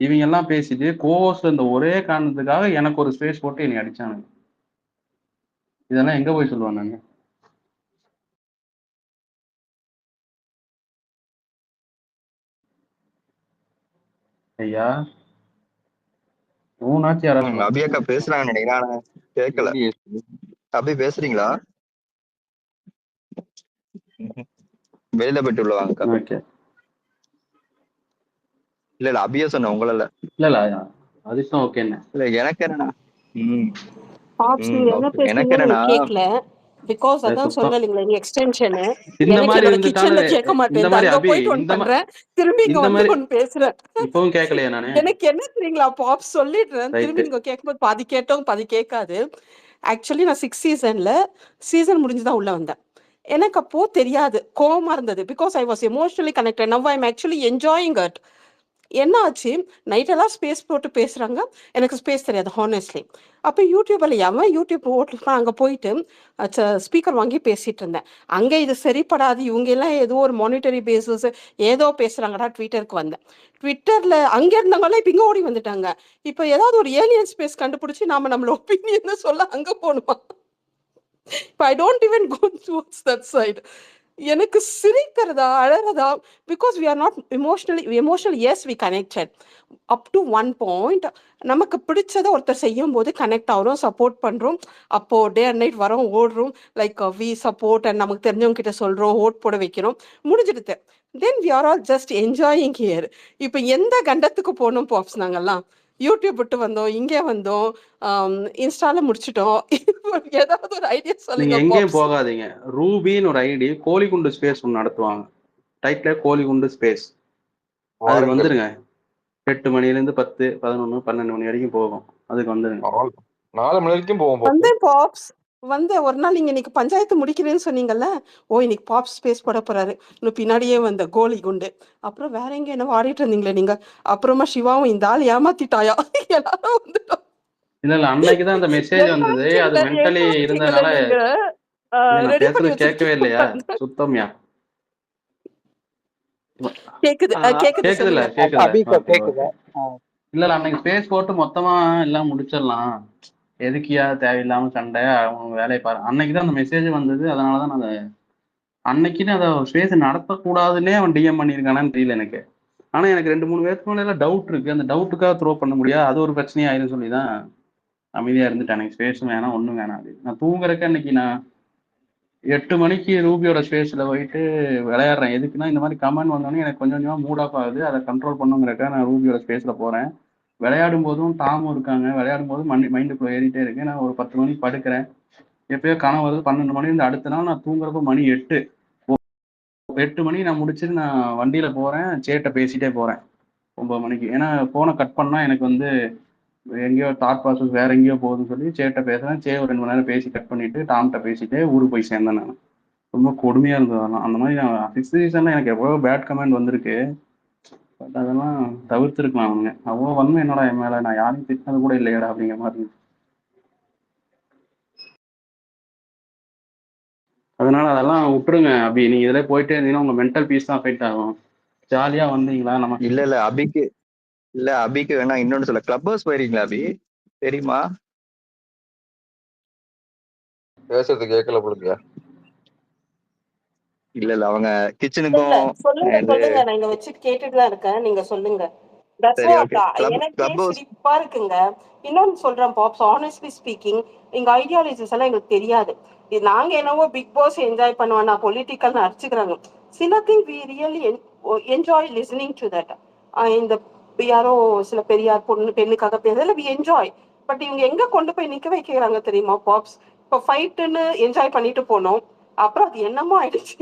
இவங்க எல்லாம் பேசிட்டு கோவஸ்ல இருந்த ஒரே காரணத்துக்காக எனக்கு ஒரு ஸ்பேஸ் போட்டு என்னை அடிச்சாங்க. இதெல்லாம் எங்க போய் சொல்லுவேன் நாங்க? ஐயா ஊனாச்சு யாராச்சும் அபியக்கா பேசுறாங்க நினைக்கிறேன். ஆனா கேட்கல. அபி பேசுறீங்களா? வெளியில போயிட்டு உள்ள வாங்கக்கா. ஓகே. இல்ல அபியா சொன்ன உங்கள இல்ல. இல்ல அதுதான் ஓகே என்ன. இல்ல எனக்கு என்னன்னா பாப்ஸ் நீங்க என்ன எனக்கு பேசுறீங்கன்னு என்னன்னா எனக்கு கேட்கல. பிகாஸ் அதான் சுத்தம் சொன்னீங்களா நீங்க எக்ஸ்டென்ஷன் இந்த எனக்கு மாதிரி என்னோட இருந்துட்டாலும் கிச்சன்ல கேட்க இந்த மாட்டேன். மாதிரி அங்க அபி போயிட்டு ஒன்னு பண்றேன், திரும்பி இங்க இந்த வந்து மாதிரி ஒன்னு பேசுறேன். இப்பவும் கேட்கலையா நானு? எனக்கு என்ன தெரியுங்களா பாப்ஸ் சொல்லிடுறேன், திரும்பி ரைட்டு. நீங்க கேட்கும்போது பாதி கேட்டோம் பாதி கேட்காது. ஆக்சுவலி நான் 6 சீசன் முடிஞ்சுதான் உள்ள வந்தேன். எனக்கு அப்போ தெரியாது, கோவமா இருந்தது. Because I was emotionally connected. Now I am actually enjoying it. என்ன ஆச்சு, நைட்டெல்லாம் ஸ்பேஸ் போட்டு பேசுறாங்க, எனக்கு ஸ்பேஸ் தெரியாது ஹானஸ்ட்லி. அப்போ யூடியூப்ல எவன் யூடியூப் ஓட்டுறான் அங்கே போயிட்டு ஸ்பீக்கர் வாங்கி பேசிட்டு இருந்தேன். அங்கே இது சரிப்படாது, இவங்க எல்லாம் ஏதோ ஒரு மானிட்டரி பேசிஸ் ஏதோ பேசுறாங்கடா. ட்விட்டருக்கு வந்தேன். ட்விட்டர்ல அங்கே இருந்தவங்களாம் இப்போ இங்கே ஓடி வந்துட்டாங்க. இப்போ ஏதாவது ஒரு ஏலியன் ஸ்பேஸ் கண்டுபிடிச்சி நம்மளோட ஒப்பீனியன் சொல்ல அங்கே போகணுமா? இப்போ I don't even go towards that side. எனக்கு சிரிக்கிறதா அழறதா, because we are not emotional. Yes we connected up to one point. நமக்கு பிடிச்சதை ஒருத்தர் செய்யும் போது கனெக்ட் ஆகிறோம், சப்போர்ட் பண்ணுறோம். அப்போது டே அண்ட் நைட் வரோம், ஓடுறோம், லைக் வி சப்போர்ட் அண்ட் நமக்கு தெரிஞ்சவங்க கிட்ட சொல்கிறோம், ஓட் போட வைக்கிறோம், முடிஞ்சிடுது. Then we are all just enjoying here. இப்போ எந்த கண்டத்துக்கு போகணும் பாப்ஸ்? நாங்கள்லாம் யூடியூப் விட்டு வந்தோம், இங்கே வந்தோம், இன்ஸ்டால முடிச்சிட்டோம். ஏதாவது ஒரு ஐடியா நீங்க சொல்லுங்க எங்கேயும் பாப்ஸ். போகாதீங்க. ரூபின்னு ஒரு ஐடி கோழிகுண்டு ஸ்பேஸ் ஒன்று நடத்துவாங்க. Title Kozhikundu space. அதுக்கு வாருங்கள். வந்துருங்க. 8 மணிலேருந்து 10, 11, 12 மணி வரைக்கும் போகும். அதுக்கு வந்துருங்க. 4 மணி வரைக்கும் போவோம். வந்தேன் பாப்ஸ், வந்தேன் ஒரு நாள். நீங்க இன்னைக்கு பஞ்சாயத்து முடிக்கிறேன்னு சொன்னீங்கல்ல, ஓ இன்னைக்கு பாப்ஸ் ஸ்பேஸ் போட போறாரு, இன்னும் பின்னாடியே வந்த கோலி குண்டு. அப்புறம் வேற எங்க என்ன ஆடிட்டு இருந்தீங்களே நீங்க. அப்புறமா சிவாவும் இந்த ஆள் ஏமாத்திட்டாயா எல்லாரும் வந்துட்டோம். இல்ல அன்னைக்கு தான் அந்த மெசேஜ் வந்தது. அது மென்டலி இருந்ததுனால நீங்க நான் ரெடி பண்ணி பேசுறது கேட்கவே இல்லையா? வச்சிருக்கீங்க. சுத்தம்யா கேக்குது கேக்குது கேக்குதுல்ல? சொல்லுங்க. கேக்குதுல்ல? அபிக்கு ஓகே கேக்குது. ஓகே. இல்ல அன்னைக்கு ஸ்பேஸ் போட்டு மொத்தமா எல்லாம் முடிச்சிடலாம், எதுக்கியா தேவையில்லாம சண்டை, அவங்க வேலையை பாரு. அன்னைக்கு தான் அந்த மெசேஜ் வந்தது. அதனாலதான் நான் அன்னைக்குன்னு அதை ஸ்பேஸ் நடத்தக்கூடாதுன்னே அவன் டிஎம் பண்ணியிருக்கானான்னு தெரியல எனக்கு. ஆனா எனக்கு 2-3 பேருக்கு மேல டவுட் இருக்கு. அந்த டவுட்டுக்காக த்ரோ பண்ண முடியாது, அது ஒரு பிரச்சனையாயிரும் சொல்லிதான் அமைதியா இருந்துட்டேன். எனக்கு ஸ்பேஸும் வேணாம், ஒன்றும் வேணாம். அப்படின்னு நான் தூங்குறதுக்கு அன்னைக்கு நான் 8 மணிக்கு ரூபியோட ஸ்பேஸில் போயிட்டு விளையாடுறேன். எதுக்குன்னா இந்த மாதிரி கமெண்ட் வந்தோடனே எனக்கு கொஞ்சம் கொஞ்சமாக மூட் ஆஃப் ஆகுது. அதை கண்ட்ரோல் பண்ணுங்கிறக்க நான் ரூபியோட ஸ்பேஸில் போகிறேன். விளையாடும் போதும் டாமும் இருக்காங்க. விளையாடும் போதும் மைண்டுக்குள்ளே ஏறிட்டே இருக்கு. நான் ஒரு 10 மணிக்கு படுக்கிறேன். எப்பயோ கனவு வருது 12 மணிலேருந்து. அடுத்த நாள் நான் தூங்குறப்ப மணி 8 மணிக்கு நான் முடிச்சுட்டு நான் வண்டியில் போகிறேன். சேட்டை பேசிகிட்டே போகிறேன் 9 மணிக்கு. ஏன்னா ஃபோனை கட் பண்ணால் எனக்கு வந்து எங்கேயோ தாட் ப்ராசஸ் வேற எங்கேயோ போகுதுன்னு சொல்லி சேட்டை பேசுகிறேன். ஒரு 2 மணி நேரம் பேசி கட் பண்ணிட்டு டாம்கிட்ட பேசிட்டு ஊருக்கு போய் சேர்ந்தேன். நான் ரொம்ப கொடுமையாக இருந்தது அதெல்லாம். அந்த மாதிரி நான் 6th சீசனில் எனக்கு எவ்வளோ பேட் கமெண்ட் வந்திருக்கு. பட் அதெல்லாம் தவிர்த்துருக்கலாம். அவங்க அவ்வளோ வன்மை என்னோட என் மேலே. நான் யாரையும் திட்டினது கூட இல்லையடா அப்படிங்கிற மாதிரி. அதனால அதெல்லாம் விட்டுருங்க. அப்படி நீங்க இதில் போயிட்டே இருந்தீங்கன்னா உங்க மென்டல் பீஸ் தான் அஃபெக்ட் ஆகும். ஜாலியா வந்தீங்களா நம்ம இல்ல அபிக்கு வேணா இன்னொன்னு சொல்ல. கிளப் ஹவுஸ் போயிருக்கீங்களா அபி? தெரியுமா? பேசுறது கேட்கல போலுங்க. இல்ல அவங்க கிச்சனுக்கும் சொல்லுங்க நான் இங்க வச்சு கேட்டுட்டு தான் இருக்கேன், நீங்க சொல்லுங்க. தட்ஸ் சரி, வாட் ஓகே. எனக்கே கிளப் ஹவுஸ் சிரிப்பா இருக்குங்க. இன்னொன்னு சொல்றேன் பாப்ஸ், ஆனஸ்ட்லி ஸ்பீக்கிங் எங்க ஐடியாலஜிஸ் எல்லாம் எங்களுக்கு தெரியாது. இது நாங்க என்னவோ பிக் பாஸ் என்ஜாய் பண்ணுவேன், நான் பொலிட்டிக்கல் அடிச்சுக்கிறாங்க. சில thing we really enjoy listening to that. இந்த யாரோ சில பெரியார் பெண்ணுக்காக பேசுறதுல வி என்ஜாய். பட் இவங்க எங்க கொண்டு போய் நிக்க வைக்கிறாங்க தெரியுமா பாப்ஸ்? இப்போ ஃபைட்டுன்னு என்ஜாய் பண்ணிட்டு போனோம், அப்புறம் அது என்னமோ ஆயிடுச்சு.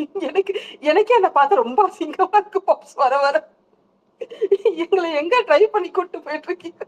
எனக்கே என்ன பார்த்து ரொம்ப அசிங்கமா இருக்கு பாப்ஸ். வர வர எங்களை எங்க ட்ரை பண்ணி கூட்டு போயிட்டு இருக்கீங்க?